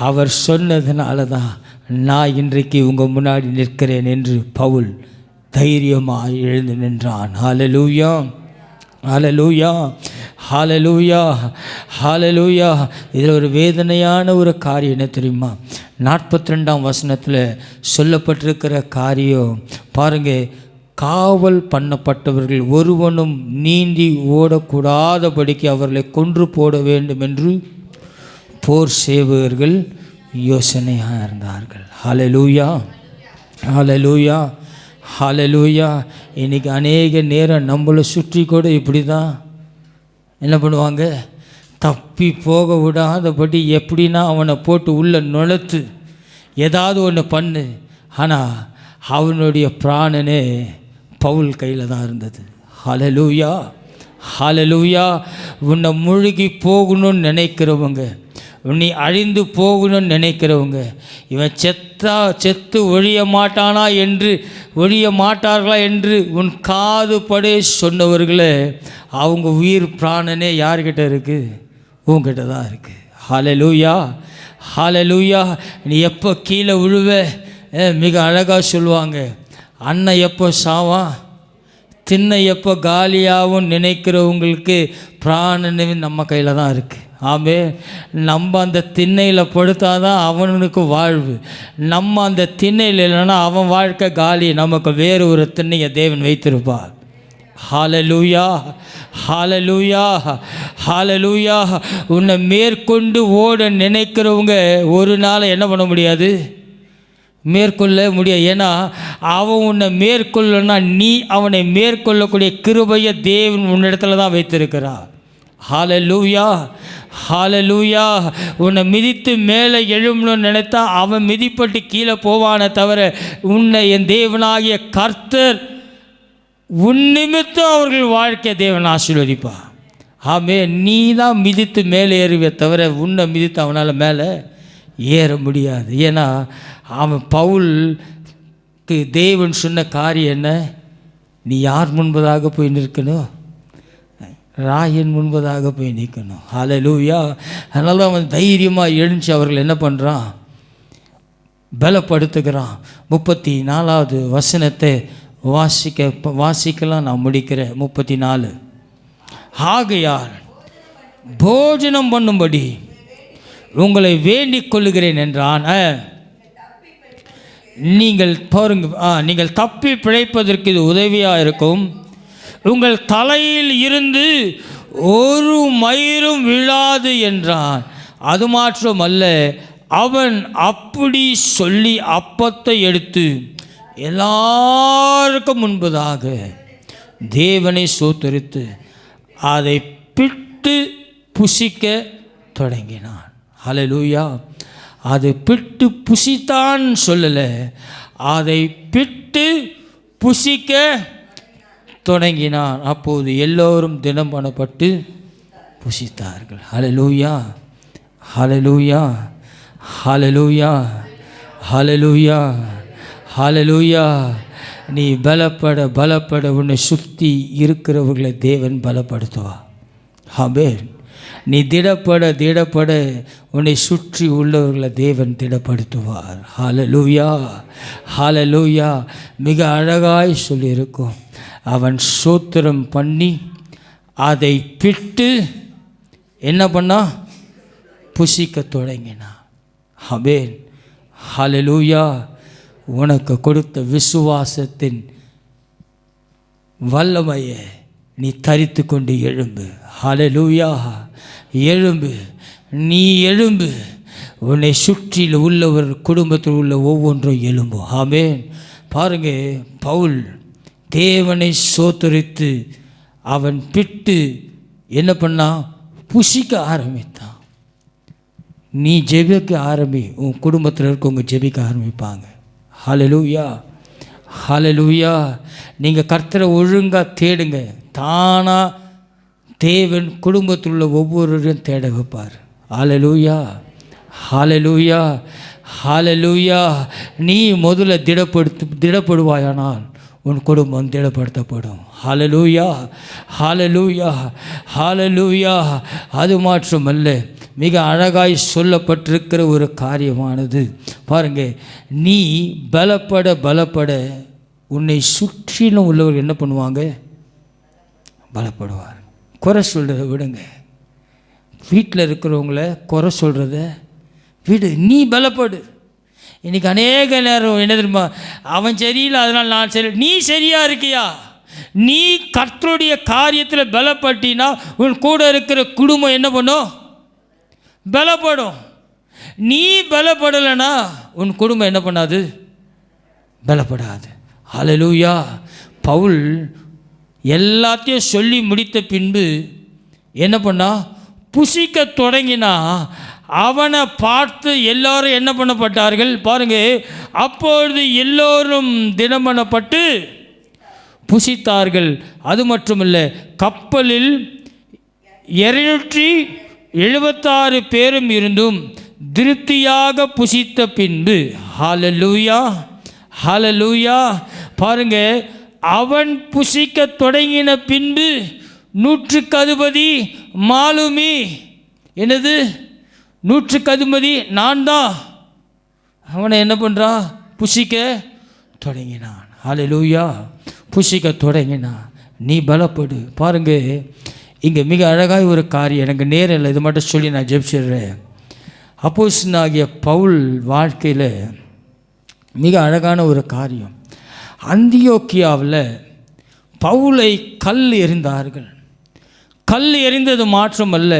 அவர் சொன்னதுனால தான் நான் இன்றைக்கு உங்கள் முன்னாடி நிற்கிறேன் என்று பவுல் தைரியமாக எழுந்து நின்றான். ஹல்லேலூயா, ஹல்லேலூயா, ஹல்லேலூயா, ஹல்லேலூயா. இதில் ஒரு வேதனையான ஒரு காரியம் என்ன தெரியுமா? 42ஆம் வசனத்தில் சொல்லப்பட்டிருக்கிற காரியம் பாருங்க. காவல் பண்ணப்பட்டவர்கள் ஒருவனும் நீந்தி ஓடக்கூடாதபடிக்கு அவர்களை கொன்று போட வேண்டும் என்று போர் சேவகர்கள் யோசனையாக இருந்தார்கள். ஹல்லேலூயா, ஹல்லேலூயா, ஹல்லேலூயா. இன்றைக்கி அநேக நேரம் நம்மளை சுற்றி கூட இப்படி தான் என்ன பண்ணுவாங்க? தப்பி போக விடாதபடி எப்படின்னா அவனை போட்டு உள்ளே நுழைத்து ஏதாவது ஒன்று பண்ணு. ஆனால் அவனுடைய பிராணனே பவுல் கையில் தான் இருந்தது. ஹல்லேலூயா, ஹல்லேலூயா. உன்னை முழுகி போகணும்னு நினைக்கிறவங்க, உன்னை அழிந்து போகணும்னு நினைக்கிறவங்க, இவன் செத்து ஒழிய மாட்டானா என்று ஒழிய மாட்டார்களா என்று உன் காது படே சொன்னவர்களே, அவங்க உயிர் பிராணனே யார்கிட்ட இருக்குது? உங்ககிட்ட தான் இருக்குது. ஹல்லேலூயா, ஹல்லேலூயா. நீ எப்போ கீழே விழுவ? மிக அழகாக சொல்லுவாங்க, அண்ணன் எப்போ சாவான், திண்ணை எப்போ காலியாகவும் நினைக்கிறவங்களுக்கு பிராணனே நம்ம கையில் தான் இருக்குது. ஆமே. நம்ம அந்த திண்ணையில் படுத்தாதான் அவனுக்கு வாழ்வு. நம்ம அந்த திண்ணையில் இல்லைன்னா அவன் வாழ்க்கை காலி. நமக்கு வேறு ஒரு திண்ணையை தேவன் வைத்திருப்பார். ஹல்லேலூயா, ஹல்லேலூயா, ஹல்லேலூயா. உன்னை மேற்கொண்டு ஓட நினைக்கிறவங்க ஒரு நாள் என்ன பண்ண முடியாது, மேற்கொள்ள முடியாது. ஏன்னா அவன் உன்னை மேற்கொள்ளனா நீ அவனை மேற்கொள்ளக்கூடிய கிருபையை தேவன் உன்னிடத்துல தான் வைத்திருக்கிறார். ஹல்லேலூயா, ஹல்லேலூயா. உன்னை மிதித்து மேலே எழும்பணும்னு நினைத்தா அவன் மிதிப்பட்டு கீழே போவானே தவிர உன்னை என் தேவனாகிய கர்த்தர் உன் நிமித்தம் அவர்கள் வாழ்க்கை தேவன் ஆசீர்வதிப்பா. ஆமே. நீ தான் மிதித்து மேலே ஏறுவே தவிர உன்னை மிதித்து அவனால் மேலே ஏற முடியாது. ஏன்னா அவன் பவுலுக்கு தேவன் சொன்ன காரியம் என்ன, நீ யார் முன்பதாக போய் நிற்கணும், ராயன் முன்பதாக போய் நிற்கணும். ஹல்லேலூயா. அதனால அவன் தைரியமாக எழுந்துச்சு அவர்கள் என்ன பண்ணுறான், பலப்படுத்துகிறான். 34வது வசனத்தை வாசிக்கலாம். நான் முடிக்கிறேன். 34. ஆகையால் போஜனம் பண்ணும்படி உங்களை வேண்டிக் கொள்ளுகிறேன் என்றான். நீங்கள் பாருங்க, நீங்கள் தப்பி பிழைப்பதற்கு இது உதவியாக இருக்கும். உங்கள் தலையில் இருந்து ஒரு மயிரும் விழாது என்றான். அது மாத்திரமல்ல, அவன் அப்படி சொல்லி அப்பத்தை எடுத்து எல்லாருக்கும் முன்பதாக தேவனை ஸ்தோத்திரித்து அதை பிட்டு புசிக்க தொடங்கினான். ஹல்லேலூயா. அதை பிட்டு புசித்தான் சொல்லலை, அதை பிட்டு புசிக்க தொடங்கினான். அப்போது எல்லோரும் தினம் பண்ணப்பட்டு புசித்தார்கள். ஹல்லேலூயா, ஹல்லேலூயா, ஹல்லேலூயா, ஹல்லேலூயா, ஹல்லேலூயா. நீ பலப்பட உன்னை சுற்றி இருக்கிறவர்களை தேவன் பலப்படுத்துவா. ஆமென். நீ திடப்பட உன்னை சுற்றி உள்ளவர்களை தேவன் திடப்படுத்துவார். ஹல்லேலூயா, ஹல்லேலூயா. மிக அழகாய் சொல்லியிருக்கும். அவன் ஸ்தோத்திரம் பண்ணி அதை பிட்டு என்ன பண்ணா, புசிக்க தொடங்கினான். ஆமென். ஹல்லேலூயா. உனக்கு கொடுத்த விசுவாசத்தின் வல்லமையை நீ தரித்து கொண்டு எழும்பு. ஹல்லேலூயா. எழும்பு, நீ எழும்பு. உன்னை சுற்றியில் உள்ளவர் குடும்பத்தில் உள்ள ஒவ்வொன்றும் எழும்பு. ஆமென். பாருங்க, பவுல் தேவனை ஸ்தோத்திரித்து அவன் பிட்டு என்ன பண்ணான், புசிக்க ஆரம்பித்தான். நீ ஜெபிக்க ஆரம்பி, உன் குடும்பத்தில் இருக்கவங்க ஜெபிக்க ஆரம்பிப்பாங்க. ஹல்லேலூயா, ஹல்லேலூயா. நீங்கள் கர்த்தரை ஒழுங்காக தேடுங்க, தானாக தேவன் குடும்பத்தில் உள்ள ஒவ்வொருவரையும் தேட வைப்பார். ஹல்லேலூயா, ஹல்லேலூயா, ஹல்லேலூயா. நீ முதல்ல திடப்படுவாயானால் உன் குடும்பம் திடப்படுத்தப்படும். ஹல்லேலூயா, ஹல்லேலூயா, ஹல்லேலூயா. அது மாத்திரமல்ல, மிக அழகாய் சொல்லப்பட்டிருக்கிற ஒரு காரியமானது பாருங்க, நீ பலப்பட உன்னை சுற்றிலும் உள்ளவர் என்ன பண்ணுவாங்க, பலப்படுவார். குறை சொல்கிறத விடுங்க. வீட்டில் இருக்கிறவங்கள குறை சொல்கிறத விடு, நீ பலப்படு. இன்றைக்கி அநேக நேரம் என்ன தெரியுமா, அவன் சரியில்லை அதனால் நான் சரி. நீ சரியாக இருக்கியா? நீ கர்த்தருடைய காரியத்தில் பலப்பட்டினா உன் கூட இருக்கிற குடும்பம் என்ன பண்ணும், பலப்படும். நீ பலப்படலைன்னா உன் குடும்பம் என்ன பண்ணாது, பலப்படாது. ஹல்லேலூயா. பவுல் எல்லாத்தையும் சொல்லி முடித்த பின்பு என்ன பண்ணா, புசிக்க தொடங்கினா. அவனை பார்த்து எல்லாரும் என்ன பண்ணப்பட்டார்கள் பாருங்க. அப்பொழுது எல்லோரும் தினம் பண்ணப்பட்டு புசித்தார்கள். அது மட்டுமில்லை, கப்பலில் 276 பேரும் இருந்தும் திருப்தியாக புசித்த பின்பு. ஹல்லேலூயா, ஹல்லேலூயா. பாருங்க, அவன் புசிக்க தொடங்கின பின்பு 100க்கு அதிபதி மாலுமி, என்னது 100க்கு அதிபதி நான் தான், அவனை என்ன பண்ணுறான், புசிக்க தொடங்கினான். ஹல்லேலூயா. புசிக்க தொடங்கினான். நீ பலப்படு. பாருங்க, இங்கே மிக அழகாய் ஒரு காரியம், எனக்கு நேரம் இல்லை, இது மட்டும் சொல்லி நான் ஜெபிச்சிடுறேன். அப்போஸ்தலனாகிய பவுல் வாழ்க்கையில் மிக அழகான ஒரு காரியம். அந்தியோக்கியாவில் பவுலை கல் எறிந்தார்கள். கல் எறிந்தது மாற்றமல்ல,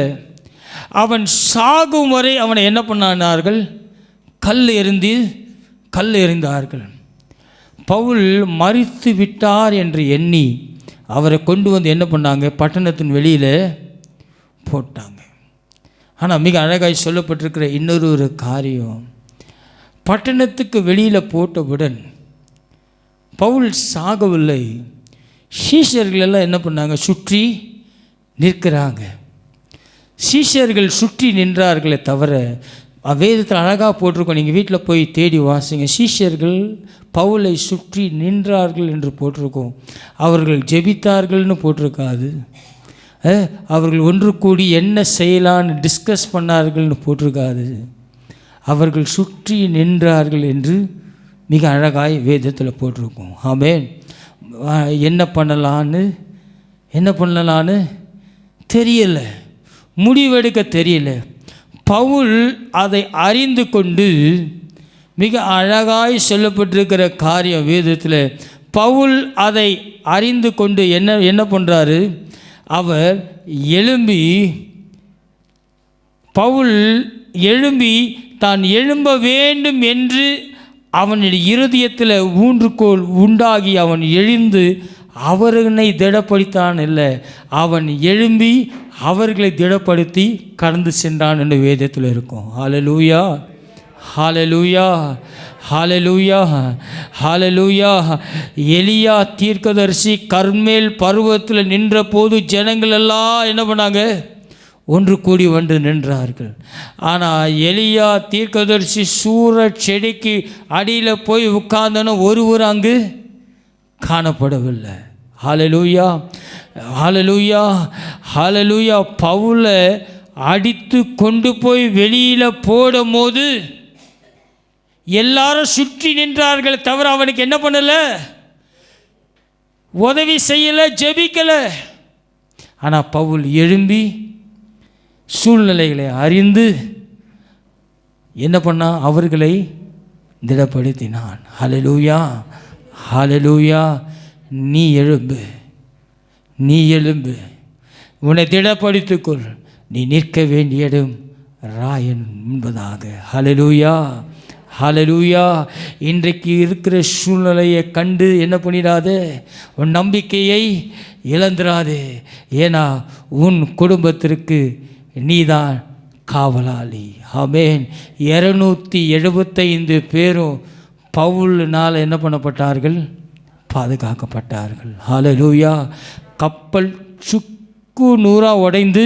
அவன் சாகும் வரை அவனை என்ன பண்ணார்கள்? கல் எறிந்தார்கள். பவுல் மரித்து விட்டார் என்று எண்ணி அவரை கொண்டு வந்து என்ன பண்ணாங்க? பட்டணத்தின் வெளியில் போட்டாங்க. ஆனால் மிக அழகாய் சொல்லப்பட்டிருக்கிற இன்னொரு காரியம், பட்டணத்துக்கு வெளியில் போட்டவுடன் பவுல் சாகவில்லை. சீஷர்கள் எல்லாம் என்ன பண்ணாங்க? சுற்றி நிற்கிறாங்க. சீஷர்கள் சுற்றி நின்றார்களே தவிர, வேதத்தில் அழகாக போட்டிருக்கோம், நீங்கள் வீட்டில் போய் தேடி வாசிங்க. சீஷர்கள் பவுலை சுற்றி நின்றார்கள் என்று போட்டிருக்கோம். அவர்கள் ஜெபித்தார்கள்னு போட்டிருக்காது. அவர்கள் ஒன்று கூடி என்ன செய்யலான்னு டிஸ்கஸ் பண்ணார்கள்னு போட்டிருக்காது. அவர்கள் சுற்றி நின்றார்கள் என்று மிக அழகாய் வேதத்தில் போட்டிருக்கோம். ஆமென். என்ன பண்ணலான்னு தெரியலை, முடிவெடுக்க தெரியல. பவுல் அதை அறிந்து கொண்டு, மிக அழகாய் சொல்லப்பட்டிருக்கிற காரியம் வேதத்தில், பவுல் அதை அறிந்து கொண்டு என்ன பண்ணுறாரு? அவர் பவுல் எழும்பி தான் எழும்ப வேண்டும் என்று அவனுடைய இருதயத்தில் ஊன்றுகோல் உண்டாகி அவன் எழுந்து அவர்களை திடப்படுத்தான். இல்லை, அவன் எழும்பி அவர்களை திடப்படுத்தி கடந்து சென்றான் என்று வேதத்தில் இருக்கும். ஹல்லேலூயா, ஹல்லேலூயா, ஹல்லேலூயா, ஹல்லேலூயா. எலியா தீர்க்கதரிசி கர்மேல் பர்வதத்தில் நின்ற போது ஜனங்கள் எல்லாம் என்ன பண்ணாங்க? ஒன்று கூடி வந்து நின்றார்கள். ஆனால் எலியா தீர்க்கதரிசி சூர செடிக்கு அடியில் போய் உட்கார்ந்தன, ஒருவர் அங்கு காணப்படவில்லை. ஹல்லேலூயா, ஹல்லேலூயா, ஹல்லேலூயா. பவுலை அடித்து கொண்டு போய் வெளியில் போடும் போது எல்லாரும் சுற்றி நின்றார்கள் தவிர அவனுக்கு என்ன பண்ணலை? உதவி செய்யலை, ஜெபிக்கலை. ஆனால் பவுல் எழும்பி சூழ்நிலைகளை அறிந்து என்ன பண்ணான்? அவர்களை திடப்படுத்தினான். ஹல்லேலூயா, ஹல்லேலூயா. நீ எழும்பு, உன்னை திடப்படுத்திக்கொள், நீ நிற்க வேண்டிய இடம் ராயன் என்பதாக. ஹல்லேலூயா, ஹல்லேலூயா. இன்றைக்கு இருக்கிற சூழ்நிலையை கண்டு என்ன பண்ணிடாதே? உன் நம்பிக்கையை இழந்துடாதே. ஏன்னா உன் குடும்பத்திற்கு நீதான் காவலாளி. ஆமென். 275 பேரும் பவுலினால் என்ன பண்ணப்பட்டார்கள்? பாதுகாக்கப்பட்டார்கள். ஹல்லேலூயா. கப்பல் சுக்கு நூறாக உடைந்து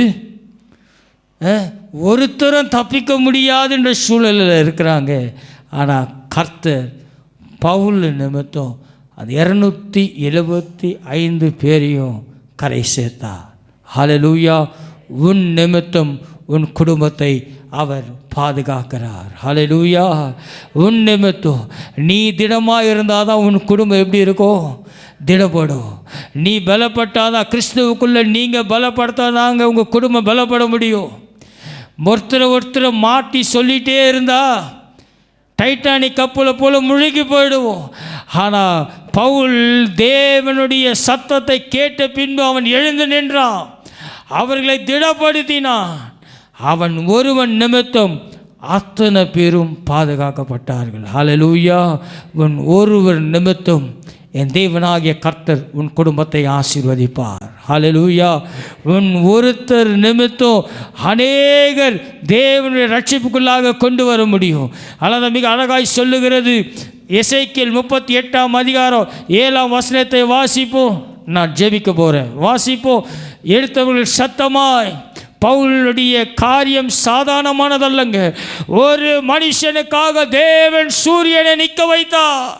ஒருத்தரும் தப்பிக்க முடியாதுன்ற சூழலில் இருக்கிறாங்க. ஆனால் கர்த்தர் பவுல் நிமித்தம் அது 275 பேரையும் கரை சேர்த்தார். ஹல்லேலூயா. உன் நிமித்தம் உன் குடும்பத்தை அவர் பாதுகாக்கிறார். ஹல்லேலூயா. உன் நிமித்தம் நீ திடமாக இருந்தால் தான் உன் குடும்பம் எப்படி இருக்கும்? திடப்படும். நீ பலப்பட்டாதான், கிறிஸ்துவுக்குள்ளே நீங்கள் பலப்படுத்தாதாங்க உங்கள் குடும்பம் பலப்பட முடியும். ஒருத்தரை மாட்டி சொல்லிகிட்டே இருந்தால் டைட்டானிக் கப்பலை போல முழுகி போயிடுவோம். ஆனால் பவுல் தேவனுடைய சத்தத்தை கேட்ட பின்பு அவன் எழுந்து நின்றான், அவர்களை திடப்படுத்தினான். அவன் ஒருவன் நிமித்தம் அத்தனை பேரும் பாதுகாக்கப்பட்டார்கள். ஹல்லேலூயா. உன் ஒருவர் நிமித்தம் என் தேவனாகிய கர்த்தர் உன் குடும்பத்தை ஆசீர்வதிப்பார். ஹல்லேலூயா. உன் ஒருத்தர் நிமித்தம் அநேகர் தேவனுடைய ரட்சிப்புக்குள்ளாக கொண்டு வர முடியும். ஆனால் மிக அழகாய் சொல்லுகிறது எசேக்கியேல் 38ஆம் அதிகாரம் 7ஆம் வசனத்தை வாசிப்போம். நான் ஜெபிக்க போகிறேன், வாசிப்போம். எடுத்தவர்கள் சத்தமாய். பவுலுடைய காரியம் சாதாரணமானதல்லங்க. ஒரு மனுஷனுக்காக தேவன் சூரியனை நிற்க வைத்தார்.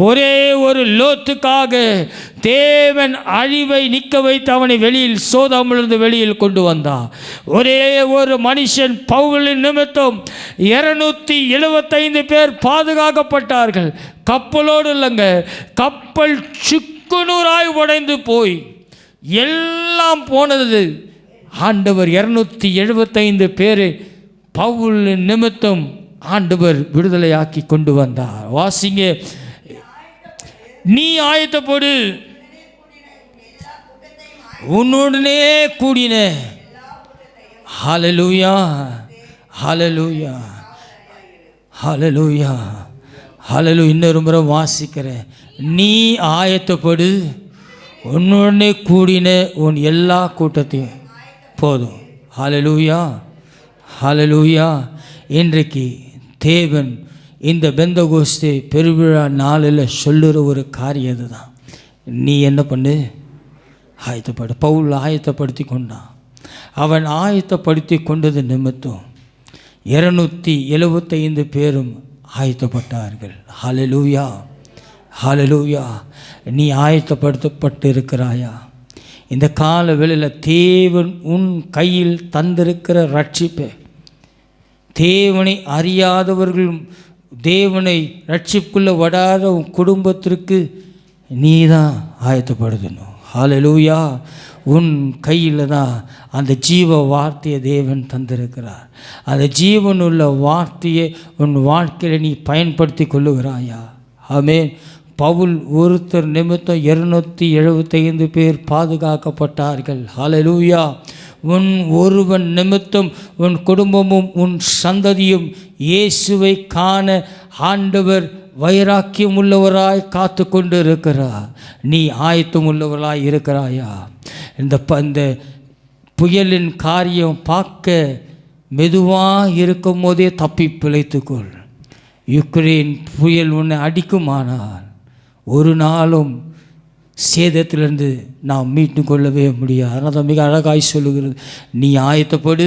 ஒரே ஒரு லோத்துக்காக தேவன் அழிவை நிற்க வைத்து அவனை வெளியில் சோதாமிலிருந்து வெளியில் கொண்டு வந்தார். ஒரே ஒரு மனுஷன் பவுலின் நிமித்தம் 275 பேர் பாதுகாக்கப்பட்டார்கள். கப்பலோடு இல்லைங்க, கப்பல் சுக்குநூறாய் உடைந்து போய் எல்லாம் போனது. ஆண்டவர் 275 பேரை பவுல் நிமித்தம் ஆண்டவர் விடுதலையாக்கி கொண்டு வந்தார். வாசிங்க, நீ ஆயத்தப்படு, உன்னுடனே கூடின. ஹல்லேலூயா, ஹல்லேலூயா, ஹல்லேலூயா, ஹல்லேலூயா. இன்னொரு முறை வாசிக்கிறேன். நீ ஆயத்தப்படு, உன்னுடனே கூடின உன் எல்லா கூட்டத்தையும். போதும். ஹல்லேலூயா, ஹல்லேலூயா. இன்றைக்கு தேவன் இந்த பெந்தகோஸ்தே பெருவிழா நாளில் சொல்லுற ஒரு காரியம் இதுதான். நீ என்ன பண்ணு? ஆயத்தப்படு. பவுல் ஆயத்தப்படுத்தி கொண்டான். அவன் ஆயத்தப்படுத்தி கொண்டது நிமித்தம் 275 பேரும் ஆயத்தப்பட்டார்கள். ஹல்லேலூயா, ஹல்லேலூயா. நீ ஆயத்தப்படுத்தப்பட்டு இருக்கிறாயா? இந்த கால வேளையில் தேவன் உன் கையில் தந்திருக்கிற ரட்சிப்பை, தேவனை அறியாதவர்கள் தேவனை ரட்சிப்புக்குள்ளே வடாத உன் குடும்பத்திற்கு நீ தான் ஆயத்தப்படுத்தணும். ஹல்லேலூயா. உன் கையில் தான் அந்த ஜீவ வார்த்தையை தேவன் தந்திருக்கிறார். அந்த ஜீவனுள்ள வார்த்தையை உன் வாழ்க்கையில் நீ பயன்படுத்தி கொள்ளுகிறாயா? ஆமென். பவுல் ஒருத்தர் நிமித்தம் 275 பேர் பாதுகாக்கப்பட்டார்கள். ஹல்லேலூயா. உன் ஒருவன் நிமித்தம் உன் குடும்பமும் உன் சந்ததியும் இயேசுவை காண ஆண்டவர் வைராக்கியம் உள்ளவராய் காத்து கொண்டு இருக்கிறார். நீ ஆயத்தம் உள்ளவராய் இருக்கிறாயா? இந்த புயலின் காரியம் பார்க்க மெதுவாக இருக்கும் போதே தப்பி பிழைத்துக்கொள். யுக்ரைன் புயல் உன்னை அடிக்குமானால் ஒரு நாளும் சேதத்திலிருந்து நாம் மீட்டு கொள்ளவே முடியாது. அதனால் தான் மிக அழகாய் சொல்லுகிறது, நீ ஆயத்தப்படு.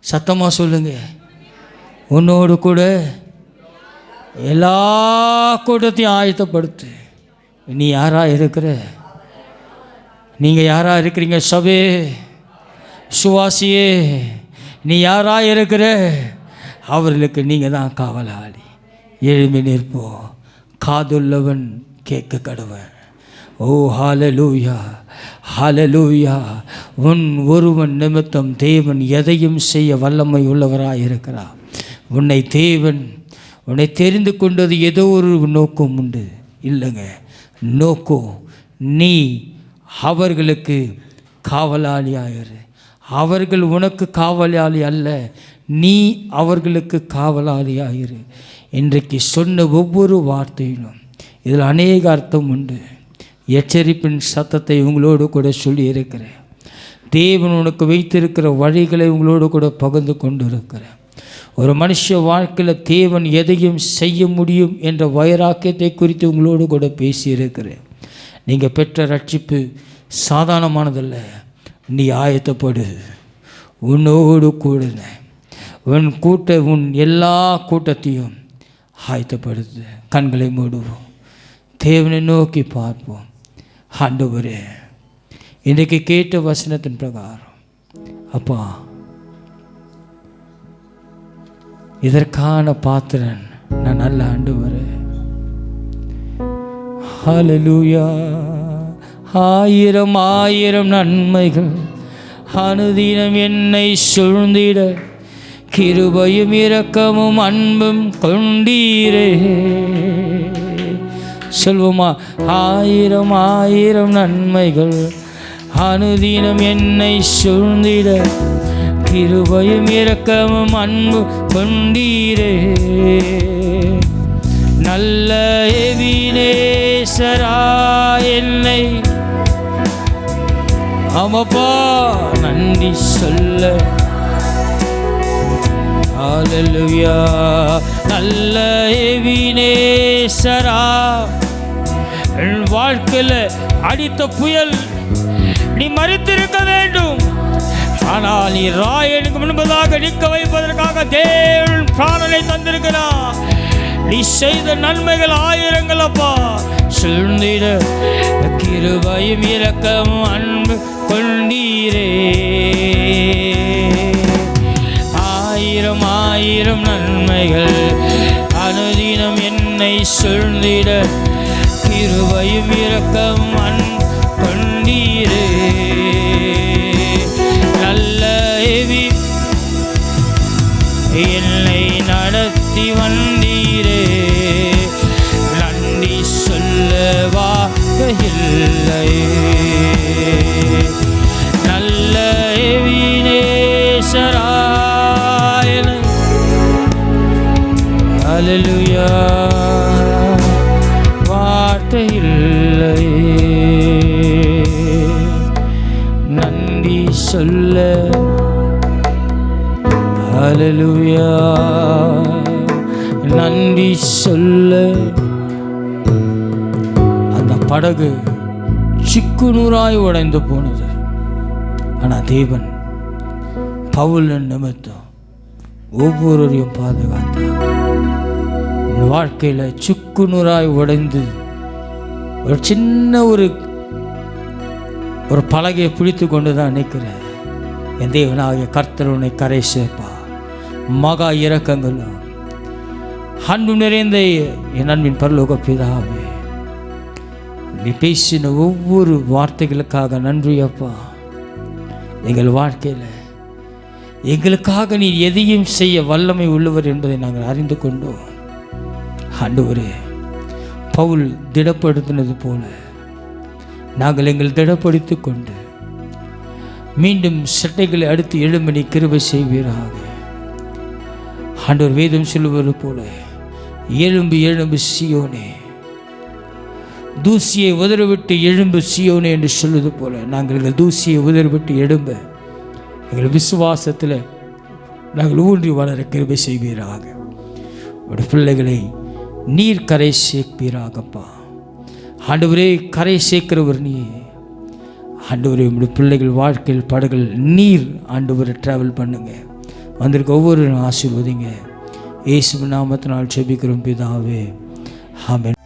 சத்தமாக சொல்லுங்க. உன்னோடு கூட எல்லா கூட்டத்தையும் ஆயத்தப்படுத்து. நீ யாராக இருக்கிற? நீங்கள் யாராக இருக்கிறீங்க? சபே, சுவாசியே, நீ யாராக இருக்கிற? அவர்களுக்கு நீங்கள் தான் காவலாளி. எழும்பி நிற்போம். காதுள்ளவன் கேட்க கடவன். ஓ ஹல்லேலூயா, ஹல்லேலூயா. உன் ஒருவன் நிமித்தம் தேவன் எதையும் செய்ய வல்லமை உள்ளவராக இருக்கிறார். உன்னை தெரிந்து கொண்டது ஏதோ ஒரு நோக்கம் உண்டு. இல்லைங்க, நோக்கம் நீ அவர்களுக்கு காவலாளியாயிரு. அவர்கள் உனக்கு காவலாளி அல்ல, நீ அவர்களுக்கு காவலாளியாயிரு. இன்றைக்கு சொன்ன ஒவ்வொரு வார்த்தையிலும் இதில் அநேக அர்த்தம் உண்டு. எச்சரிப்பின் சத்தத்தை உங்களோடு கூட சொல்லி இருக்கிறேன். தேவன் உனக்கு வைத்திருக்கிற வழிகளை உங்களோடு கூட பகிர்ந்து கொண்டு இருக்கிறேன். ஒரு மனுஷ வாழ்க்கையில் தேவன் எதையும் செய்ய முடியும் என்ற வைராக்கியத்தை குறித்து உங்களோடு கூட பேசியிருக்கிறேன். நீங்கள் பெற்ற ரட்சிப்பு சாதாரணமானதல்ல. நீ ஆயத்தப்படு. உன்னோடு கூட உன் எல்லா கூட்டத்தையும் ஆயத்தப்படுத்து. கண்களை மூடுவோம். தேவனை நோக்கி பார்ப்போம். ஆண்டவரே, இன்றைக்கு கேட்ட வசனத்தின் பிரகாரம் அப்பா, இதற்கான பாத்திரன் நான் நல்ல ஆண்டவரே. ஹல்லேலூயா. ஆயிரம் ஆயிரம் நன்மைகள் அனுதினம் என்னை சூழ்ந்திட கிருபையும் இரக்கமும் அன்பும் கொண்டீரே. சொல்வோமா? ஆயிரம் ஆயிரம் நன்மைகள் அனுதினம் என்னை சூழ்ந்திட கிருபையும் இரக்கமும் அன்பு கொண்டீரே. நல்ல எபினேசரா என்னை அமப்பா நன்றி சொல்ல. ஹல்லேலூயா. நல்ல எபினேசரா, என் வாழ்க்கையில் அடித்த புயல் நீ மறித்திருக்க வேண்டும். ஆனால் நீ ராயனுக்கு முன்பதாக நிற்க வைப்பதற்காக தேவன் பிராணனை தந்திருக்கிறார். நீ செய்த நன்மைகள் ஆயிரங்கள் அப்பா. சொல்லிட கிருபையும் இரக்கமும் அன்பு கொண்டீரே. ஆயிரம் ஆயிரம் நன்மைகள் அனுதினம் என்னை சொல்லிட கிருபையும் இரக்கமும் அன்பு கொண்டீரே. ஹல்லேலூயா. வார்த்தை இல்லை நன்றி சொல்ல. ஹல்லேலூயா. நன்றி சொல்ல. அந்த படகு சிக்குநூறாய் உடைந்து போனது. ஆனால் தேவன் பவுல் நிமித்தம் ஒவ்வொருவரையும் பாதுகாத்தார். வாழ்க்கையில் சுக்குநூறாய் உடைந்து ஒரு சின்ன ஒரு பலகையை பிடித்து கொண்டு தான் நிற்கிறேன். என் தேவனாகிய கர்த்தர் உன்னை கரை சேர்ப்பா. மகா இரக்கங்களும் அன்பு நிறைந்த என் அன்பின் பரலோக பிதாவே, நீ பேசின ஒவ்வொரு வார்த்தைகளுக்காக நன்றி அப்பா. எங்கள் வாழ்க்கையில் எங்களுக்காக நீ எதையும் செய்ய வல்லமை உள்ளவர் என்பதை நாங்கள் அறிந்து கொண்டோம். ஆண்டவரே, பவுல் திடப்படுத்தினது போல நாங்கள் எங்கள் திடப்படுத்தி கொண்டு மீண்டும் சட்டைகளை அடுத்து எழும்பி நீ கிருபை செய்வீராக. ஆண்டவர் வேதம் சொல்லுவது போல எழும்பு எழும்பு சீயோனே, தூசியை உதறிவிட்டு எழும்பு சீயோனே என்று சொல்வது போல நாங்கள் எங்கள் தூசியை உதறிவிட்டு எழும்ப எங்கள் விசுவாசத்தில் நாங்கள் ஊன்றி வளர கிருபை செய்வீராக. உடைய பிள்ளைகளை நீர் கரை சேர்ப்பீராகப்பா. ஆண்டவரே, கரை சேர்க்கிறவர் நீ. ஆண்டவரே, உடைய பிள்ளைகள் வாழ்க்கையில் படகுகள் நீர் ஆண்டவரை ட்ராவல் பண்ணுங்க. வந்திருக்க ஒவ்வொரு ஆசீர்வதிங்க. இயேசு நாமத்தினால் ஜெபிக்கிறோம் பிதாவே. ஆமென்.